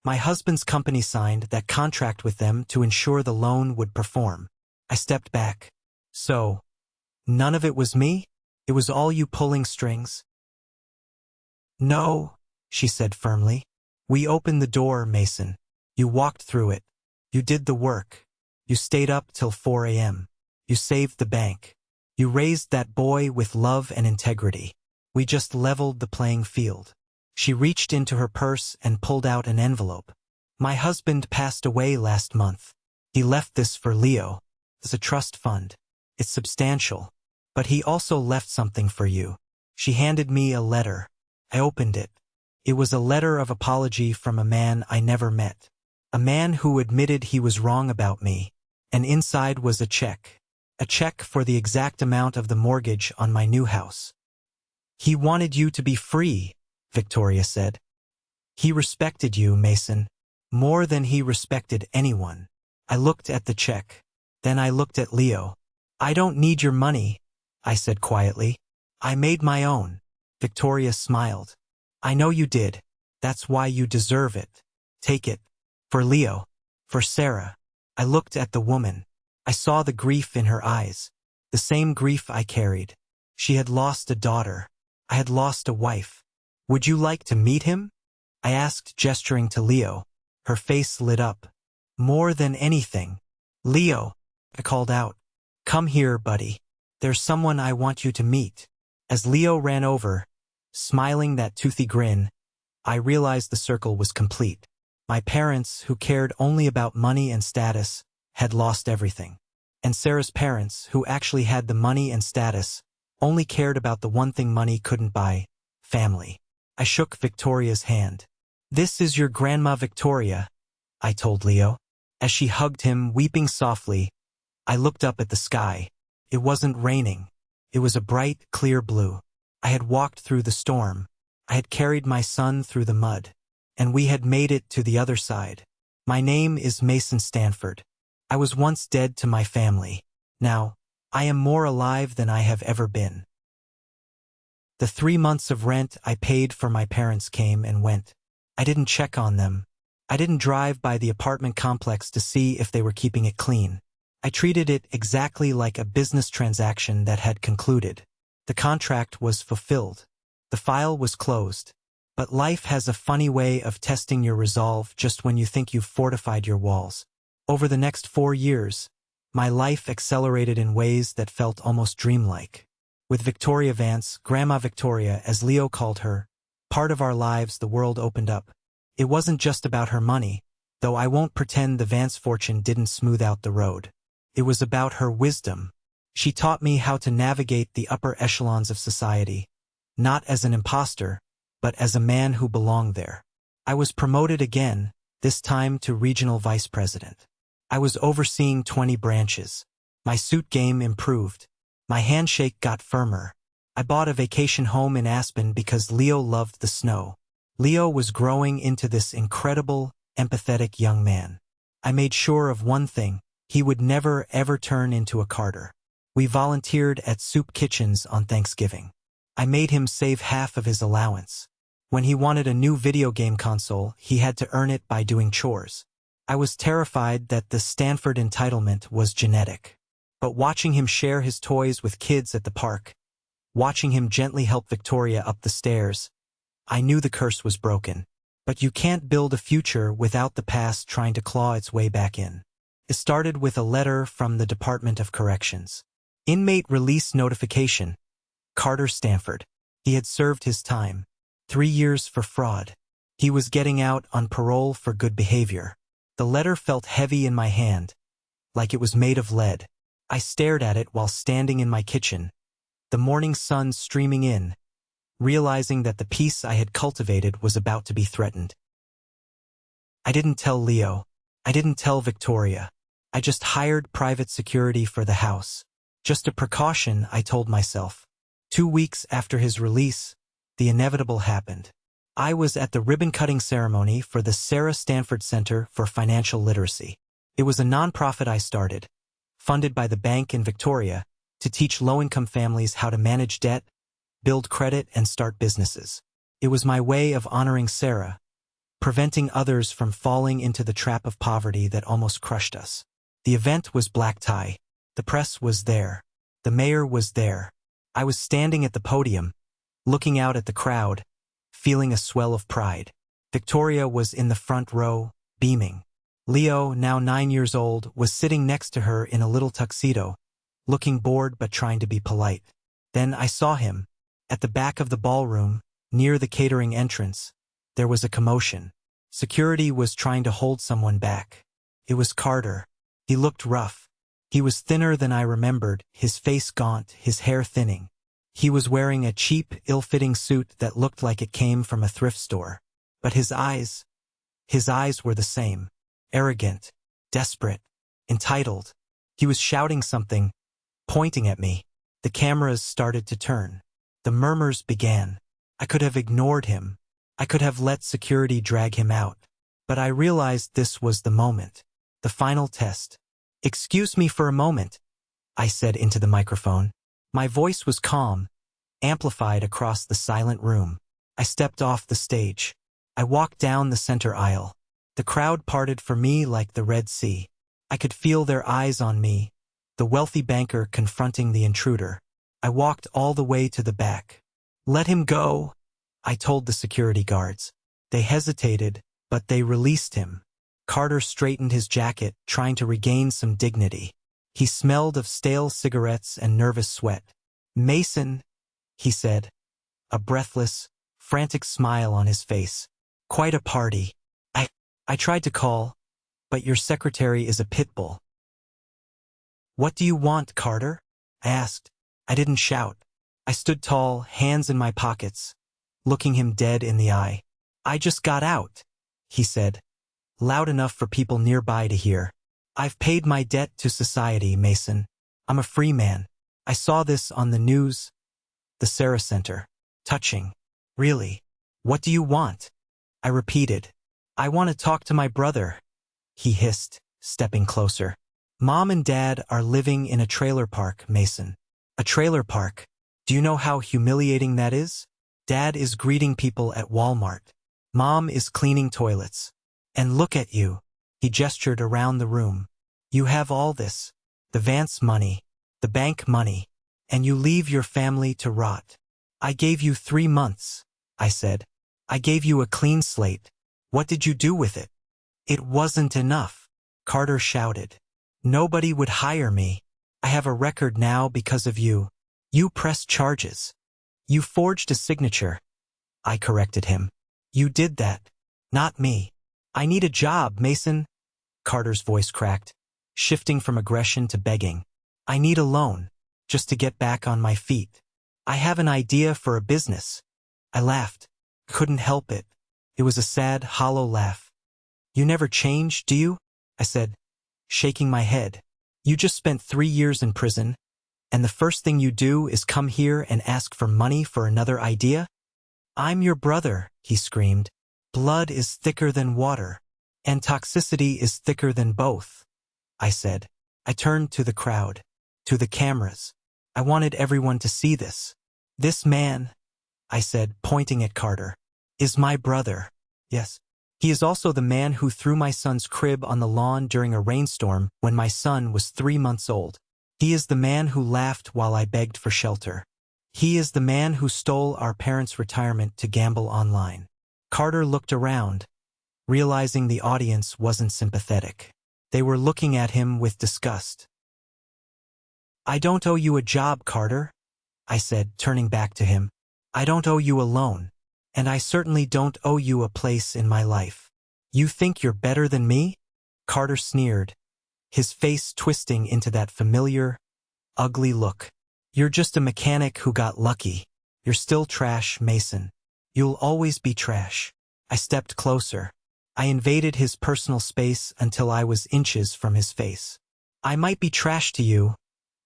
"My husband's company signed that contract with them to ensure the loan would perform." I stepped back. "So, none of it was me? It was all you pulling strings?" "No," she said firmly. "We opened the door, Mason. You walked through it. You did the work. You stayed up till 4 a.m. You saved the bank. You raised that boy with love and integrity. We just leveled the playing field." She reached into her purse and pulled out an envelope. "My husband passed away last month. He left this for Leo. It's a trust fund. It's substantial. But he also left something for you." She handed me a letter. I opened it. It was a letter of apology from a man I never met. A man who admitted he was wrong about me. And inside was a check. A check for the exact amount of the mortgage on my new house. "He wanted you to be free," Victoria said. "He respected you, Mason, more than he respected anyone." I looked at the check. Then I looked at Leo. "I don't need your money," I said quietly. "I made my own." Victoria smiled. "I know you did. That's why you deserve it. Take it. For Leo. For Sarah." I looked at the woman. I saw the grief in her eyes. The same grief I carried. She had lost a daughter. I had lost a wife. "Would you like to meet him?" I asked, gesturing to Leo. Her face lit up. "More than anything." "Leo," I called out. "Come here, buddy. There's someone I want you to meet." As Leo ran over, smiling that toothy grin, I realized the circle was complete. My parents, who cared only about money and status, had lost everything. And Sarah's parents, who actually had the money and status, only cared about the one thing money couldn't buy: family. I shook Victoria's hand. "This is your grandma Victoria," I told Leo. As she hugged him, weeping softly, I looked up at the sky. It wasn't raining. It was a bright, clear blue. I had walked through the storm. I had carried my son through the mud. And we had made it to the other side. My name is Mason Stanford. I was once dead to my family. Now, I am more alive than I have ever been. The 3 months of rent I paid for my parents came and went. I didn't check on them. I didn't drive by the apartment complex to see if they were keeping it clean. I treated it exactly like a business transaction that had concluded. The contract was fulfilled. The file was closed. But life has a funny way of testing your resolve just when you think you've fortified your walls. Over the next 4 years, my life accelerated in ways that felt almost dreamlike. With Victoria Vance, Grandma Victoria, as Leo called her, part of our lives the world opened up. It wasn't just about her money, though I won't pretend the Vance fortune didn't smooth out the road. It was about her wisdom. She taught me how to navigate the upper echelons of society, not as an imposter, but as a man who belonged there. I was promoted again, this time to regional vice president. I was overseeing 20 branches. My suit game improved. My handshake got firmer. I bought a vacation home in Aspen because Leo loved the snow. Leo was growing into this incredible, empathetic young man. I made sure of one thing: he would never ever turn into a Carter. We volunteered at soup kitchens on Thanksgiving. I made him save half of his allowance. When he wanted a new video game console, he had to earn it by doing chores. I was terrified that the Stanford entitlement was genetic. But watching him share his toys with kids at the park, watching him gently help Victoria up the stairs, I knew the curse was broken. But you can't build a future without the past trying to claw its way back in. It started with a letter from the Department of Corrections. Inmate release notification. Carter Stanford. He had served his time. 3 years for fraud. He was getting out on parole for good behavior. The letter felt heavy in my hand, like it was made of lead. I stared at it while standing in my kitchen, the morning sun streaming in, realizing that the peace I had cultivated was about to be threatened. I didn't tell Leo. I didn't tell Victoria. I just hired private security for the house. Just a precaution, I told myself. 2 weeks after his release, the inevitable happened. I was at the ribbon-cutting ceremony for the Sarah Stanford Center for Financial Literacy. It was a nonprofit I started, funded by the bank in Victoria, to teach low-income families how to manage debt, build credit, and start businesses. It was my way of honoring Sarah, preventing others from falling into the trap of poverty that almost crushed us. The event was black tie. The press was there. The mayor was there. I was standing at the podium, looking out at the crowd, feeling a swell of pride. Victoria was in the front row, beaming. Leo, now 9 years old, was sitting next to her in a little tuxedo, looking bored but trying to be polite. Then I saw him. At the back of the ballroom, near the catering entrance, there was a commotion. Security was trying to hold someone back. It was Carter. He looked rough. He was thinner than I remembered, his face gaunt, his hair thinning. He was wearing a cheap, ill-fitting suit that looked like it came from a thrift store. But his eyes were the same. Arrogant, desperate, entitled. He was shouting something, pointing at me. The cameras started to turn. The murmurs began. I could have ignored him. I could have let security drag him out. But I realized this was the moment. The final test. "Excuse me for a moment," I said into the microphone. My voice was calm, amplified across the silent room. I stepped off the stage. I walked down the center aisle. The crowd parted for me like the Red Sea. I could feel their eyes on me, the wealthy banker confronting the intruder. I walked all the way to the back. "Let him go," I told the security guards. They hesitated, but they released him. Carter straightened his jacket, trying to regain some dignity. He smelled of stale cigarettes and nervous sweat. "Mason," he said, a breathless, frantic smile on his face. "Quite a party. I tried to call, but your secretary is a pit bull." "What do you want, Carter?" I asked. I didn't shout. I stood tall, hands in my pockets, looking him dead in the eye. "I just got out," he said, loud enough for people nearby to hear. "I've paid my debt to society, Mason. I'm a free man. I saw this on the news, the Sarah Center. Touching. Really? What do you want? I repeated. I want to talk to my brother, he hissed, stepping closer. Mom and Dad are living in a trailer park, Mason. A trailer park? Do you know how humiliating that is? Dad is greeting people at Walmart. Mom is cleaning toilets. And look at you. He gestured around the room. You have all this. The Vance money, the bank money, and you leave your family to rot. I gave you 3 months, I said. I gave you a clean slate. What did you do with it? It wasn't enough, Carter shouted. Nobody would hire me. I have a record now because of you. You pressed charges. You forged a signature. I corrected him. You did that. Not me. I need a job, Mason. Carter's voice cracked, shifting from aggression to begging. I need a loan, just to get back on my feet. I have an idea for a business. I laughed. Couldn't help it. It was a sad, hollow laugh. You never change, do you? I said, shaking my head. You just spent 3 years in prison, and the first thing you do is come here and ask for money for another idea? I'm your brother, he screamed. Blood is thicker than water, and toxicity is thicker than both, I said. I turned to the crowd, to the cameras. I wanted everyone to see this. This man, I said, pointing at Carter, is my brother. Yes. He is also the man who threw my son's crib on the lawn during a rainstorm when my son was 3 months old. He is the man who laughed while I begged for shelter. He is the man who stole our parents' retirement to gamble online. Carter looked around, realizing the audience wasn't sympathetic. They were looking at him with disgust. I don't owe you a job, Carter, I said, turning back to him. I don't owe you a loan. And I certainly don't owe you a place in my life. You think you're better than me? Carter sneered, his face twisting into that familiar, ugly look. You're just a mechanic who got lucky. You're still trash, Mason. You'll always be trash. I stepped closer. I invaded his personal space until I was inches from his face. I might be trash to you,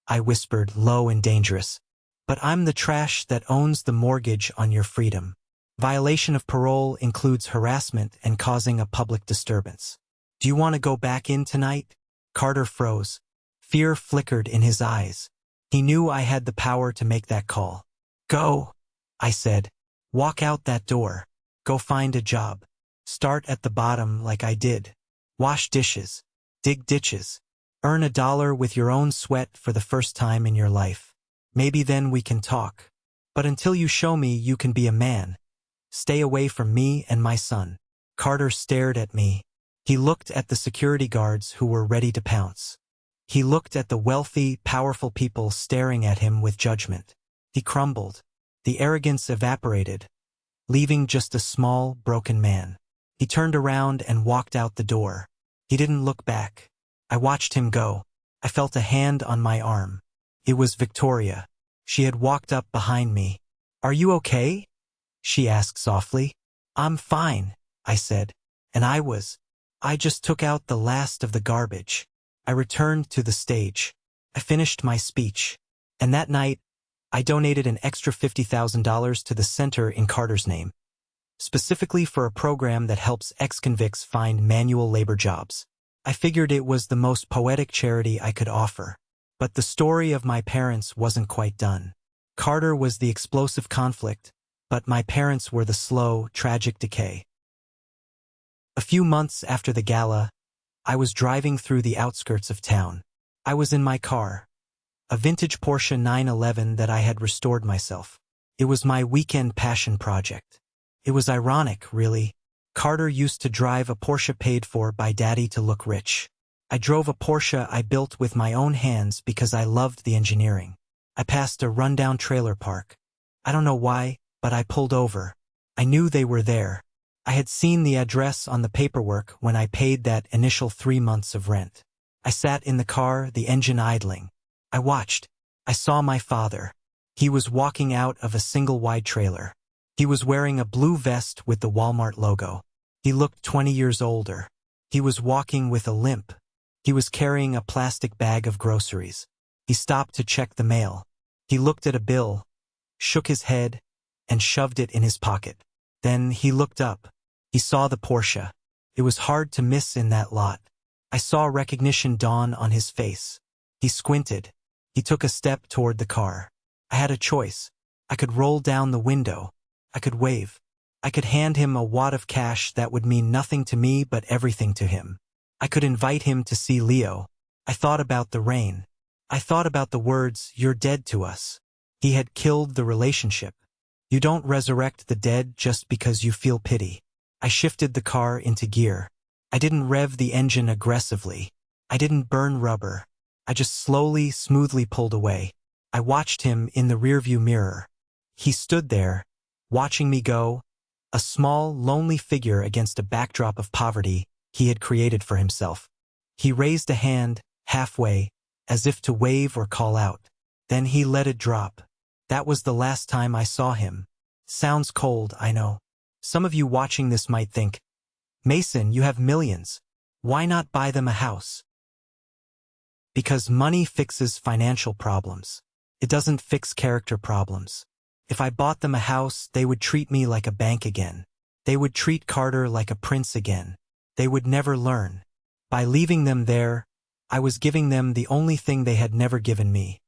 I whispered, low and dangerous, but I'm the trash that owns the mortgage on your freedom. Violation of parole includes harassment and causing a public disturbance. Do you want to go back in tonight? Carter froze. Fear flickered in his eyes. He knew I had the power to make that call. Go, I said. Walk out that door. Go find a job. Start at the bottom like I did. Wash dishes. Dig ditches. Earn $1 with your own sweat for the first time in your life. Maybe then we can talk. But until you show me you can be a man, stay away from me and my son. Carter stared at me. He looked at the security guards who were ready to pounce. He looked at the wealthy, powerful people staring at him with judgment. He crumbled. The arrogance evaporated, leaving just a small, broken man. He turned around and walked out the door. He didn't look back. I watched him go. I felt a hand on my arm. It was Victoria. She had walked up behind me. Are you okay? She asked softly. I'm fine, I said. And I just took out the last of the garbage. I returned to the stage. I finished my speech. And that night, I donated an extra $50,000 to the center in Carter's name, specifically for a program that helps ex-convicts find manual labor jobs. I figured it was the most poetic charity I could offer. But the story of my parents wasn't quite done. Carter was the explosive conflict, but my parents were the slow, tragic decay. A few months after the gala, I was driving through the outskirts of town. I was in my car, a vintage Porsche 911 that I had restored myself. It was my weekend passion project. It was ironic, really. Carter used to drive a Porsche paid for by Daddy to look rich. I drove a Porsche I built with my own hands because I loved the engineering. I passed a rundown trailer park. I don't know why, but I pulled over. I knew they were there. I had seen the address on the paperwork when I paid that initial 3 months of rent. I sat in the car, the engine idling. I watched. I saw my father. He was walking out of a single-wide trailer. He was wearing a blue vest with the Walmart logo. He looked 20 years older. He was walking with a limp. He was carrying a plastic bag of groceries. He stopped to check the mail. He looked at a bill, shook his head, and shoved it in his pocket. Then he looked up. He saw the Porsche. It was hard to miss in that lot. I saw recognition dawn on his face. He squinted. He took a step toward the car. I had a choice. I could roll down the window. I could wave. I could hand him a wad of cash that would mean nothing to me but everything to him. I could invite him to see Leo. I thought about the rain. I thought about the words, "You're dead to us." He had killed the relationship. You don't resurrect the dead just because you feel pity. I shifted the car into gear. I didn't rev the engine aggressively. I didn't burn rubber. I just slowly, smoothly pulled away. I watched him in the rearview mirror. He stood there, watching me go, a small, lonely figure against a backdrop of poverty he had created for himself. He raised a hand, halfway, as if to wave or call out. Then he let it drop. That was the last time I saw him. Sounds cold, I know. Some of you watching this might think, "Mason, you have millions. Why not buy them a house?" Because money fixes financial problems. It doesn't fix character problems. If I bought them a house, they would treat me like a bank again. They would treat Carter like a prince again. They would never learn. By leaving them there, I was giving them the only thing they had never given me: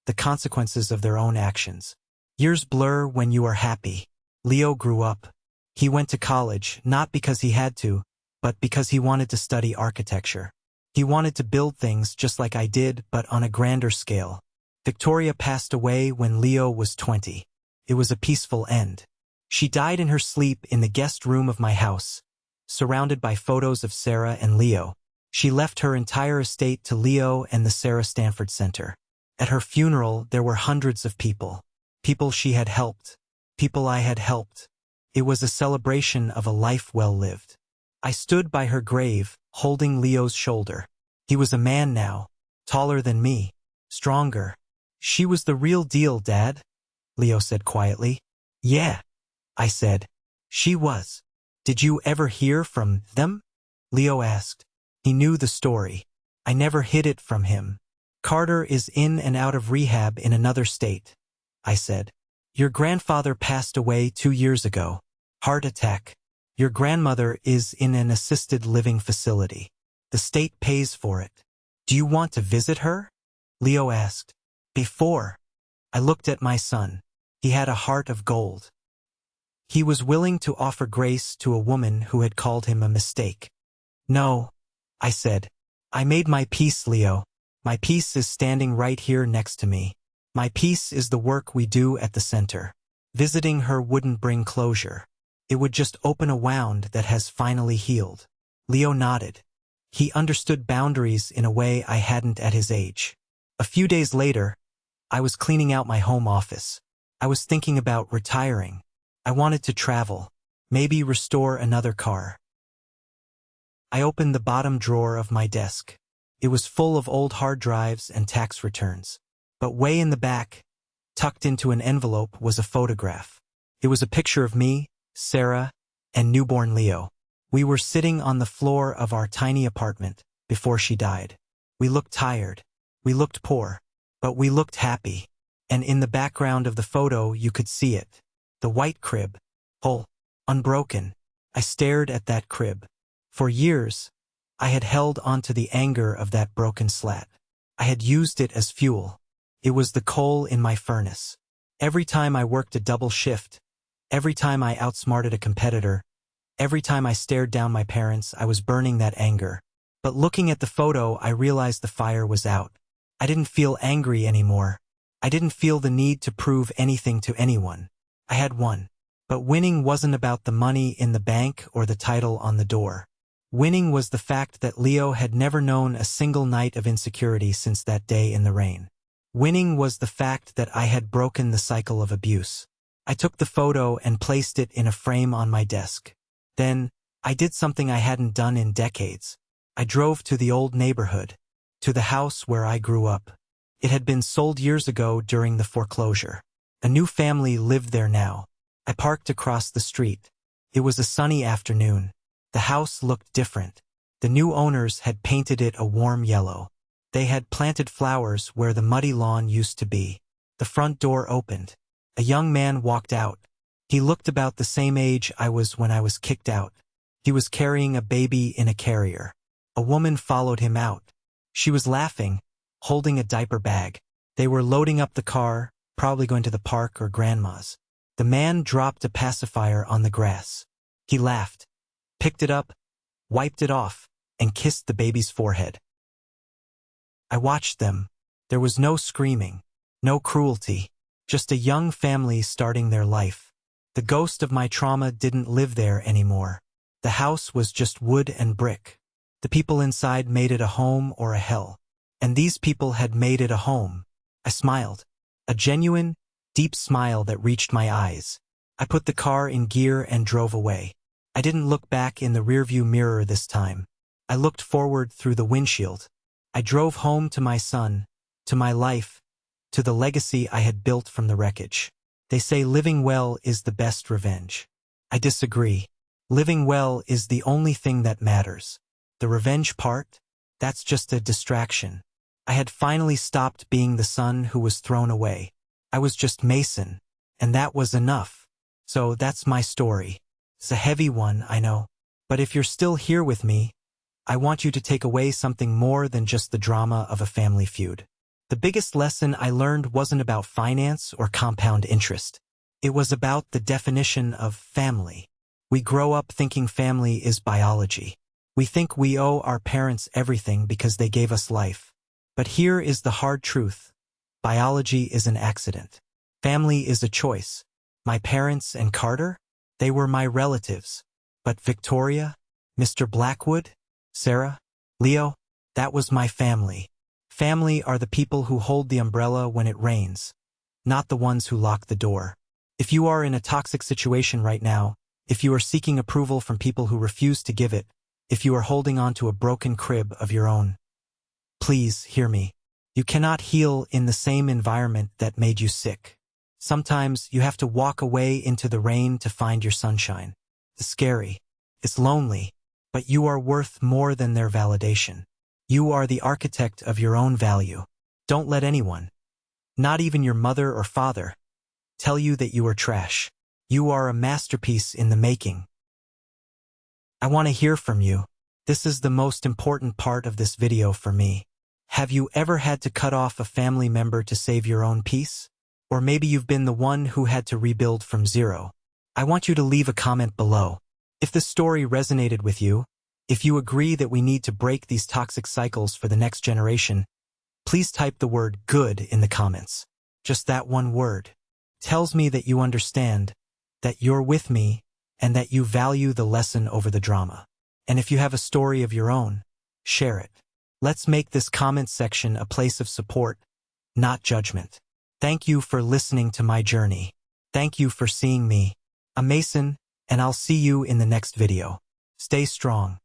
the consequences of their own actions. Years blur when you are happy. Leo grew up. He went to college, not because he had to, but because he wanted to study architecture. He wanted to build things just like I did, but on a grander scale. Victoria passed away when Leo was 20. It was a peaceful end. She died in her sleep in the guest room of my house, surrounded by photos of Sarah and Leo. She left her entire estate to Leo and the Sarah Stanford Center. At her funeral, there were hundreds of people. People she had helped. People I had helped. It was a celebration of a life well lived. I stood by her grave, holding Leo's shoulder. He was a man now, taller than me, stronger. "She was the real deal, Dad," Leo said quietly. "Yeah," I said. "She was." "Did you ever hear from them?" Leo asked. He knew the story. I never hid it from him. "Carter is in and out of rehab in another state," I said. "Your grandfather passed away 2 years ago. Heart attack. Your grandmother is in an assisted living facility. The state pays for it. Do you want to visit her?" Leo asked. Before I looked at my son, he had a heart of gold. He was willing to offer grace to a woman who had called him a mistake. "No," I said. "I made my peace, Leo. My peace is standing right here next to me. My peace is the work we do at the center. Visiting her wouldn't bring closure. It would just open a wound that has finally healed." Leo nodded. He understood boundaries in a way I hadn't at his age. A few days later, I was cleaning out my home office. I was thinking about retiring. I wanted to travel, maybe restore another car. I opened the bottom drawer of my desk. It was full of old hard drives and tax returns. But way in the back, tucked into an envelope, was a photograph. It was a picture of me, Sarah, and newborn Leo. We were sitting on the floor of our tiny apartment before she died. We looked tired. We looked poor. But we looked happy. And in the background of the photo, you could see it. The white crib, whole, unbroken. I stared at that crib. For years, I had held onto the anger of that broken slat. I had used it as fuel. It was the coal in my furnace. Every time I worked a double shift, every time I outsmarted a competitor, every time I stared down my parents, I was burning that anger. But looking at the photo, I realized the fire was out. I didn't feel angry anymore. I didn't feel the need to prove anything to anyone. I had won. But winning wasn't about the money in the bank or the title on the door. Winning was the fact that Leo had never known a single night of insecurity since that day in the rain. Winning was the fact that I had broken the cycle of abuse. I took the photo and placed it in a frame on my desk. Then, I did something I hadn't done in decades. I drove to the old neighborhood, to the house where I grew up. It had been sold years ago during the foreclosure. A new family lived there now. I parked across the street. It was a sunny afternoon. The house looked different. The new owners had painted it a warm yellow. They had planted flowers where the muddy lawn used to be. The front door opened. A young man walked out. He looked about the same age I was when I was kicked out. He was carrying a baby in a carrier. A woman followed him out. She was laughing, holding a diaper bag. They were loading up the car, probably going to the park or grandma's. The man dropped a pacifier on the grass. He laughed, picked it up, wiped it off, and kissed the baby's forehead. I watched them. There was no screaming, no cruelty, just a young family starting their life. The ghost of my trauma didn't live there anymore. The house was just wood and brick. The people inside made it a home or a hell. And these people had made it a home. I smiled. A genuine, deep smile that reached my eyes. I put the car in gear and drove away. I didn't look back in the rearview mirror this time. I looked forward through the windshield. I drove home to my son, to my life, to the legacy I had built from the wreckage. They say living well is the best revenge. I disagree. Living well is the only thing that matters. The revenge part? That's just a distraction. I had finally stopped being the son who was thrown away. I was just Mason, and that was enough. So that's my story. It's a heavy one, I know. But if you're still here with me, I want you to take away something more than just the drama of a family feud. The biggest lesson I learned wasn't about finance or compound interest. It was about the definition of family. We grow up thinking family is biology. We think we owe our parents everything because they gave us life. But here is the hard truth. Biology is an accident. Family is a choice. My parents and Carter? They were my relatives. But Victoria, Mr. Blackwood, Sarah, Leo, that was my family. Family are the people who hold the umbrella when it rains, not the ones who lock the door. If you are in a toxic situation right now, if you are seeking approval from people who refuse to give it, if you are holding on to a broken crib of your own, please hear me. You cannot heal in the same environment that made you sick. Sometimes you have to walk away into the rain to find your sunshine. It's scary. It's lonely. But you are worth more than their validation. You are the architect of your own value. Don't let anyone, not even your mother or father, tell you that you are trash. You are a masterpiece in the making. I want to hear from you. This is the most important part of this video for me. Have you ever had to cut off a family member to save your own peace? Or maybe you've been the one who had to rebuild from zero. I want you to leave a comment below. If this story resonated with you, if you agree that we need to break these toxic cycles for the next generation, please type the word good in the comments. Just that one word tells me that you understand, that you're with me, and that you value the lesson over the drama. And if you have a story of your own, share it. Let's make this comment section a place of support, not judgment. Thank you for listening to my journey. Thank you for seeing me. I'm Mason, and I'll see you in the next video. Stay strong.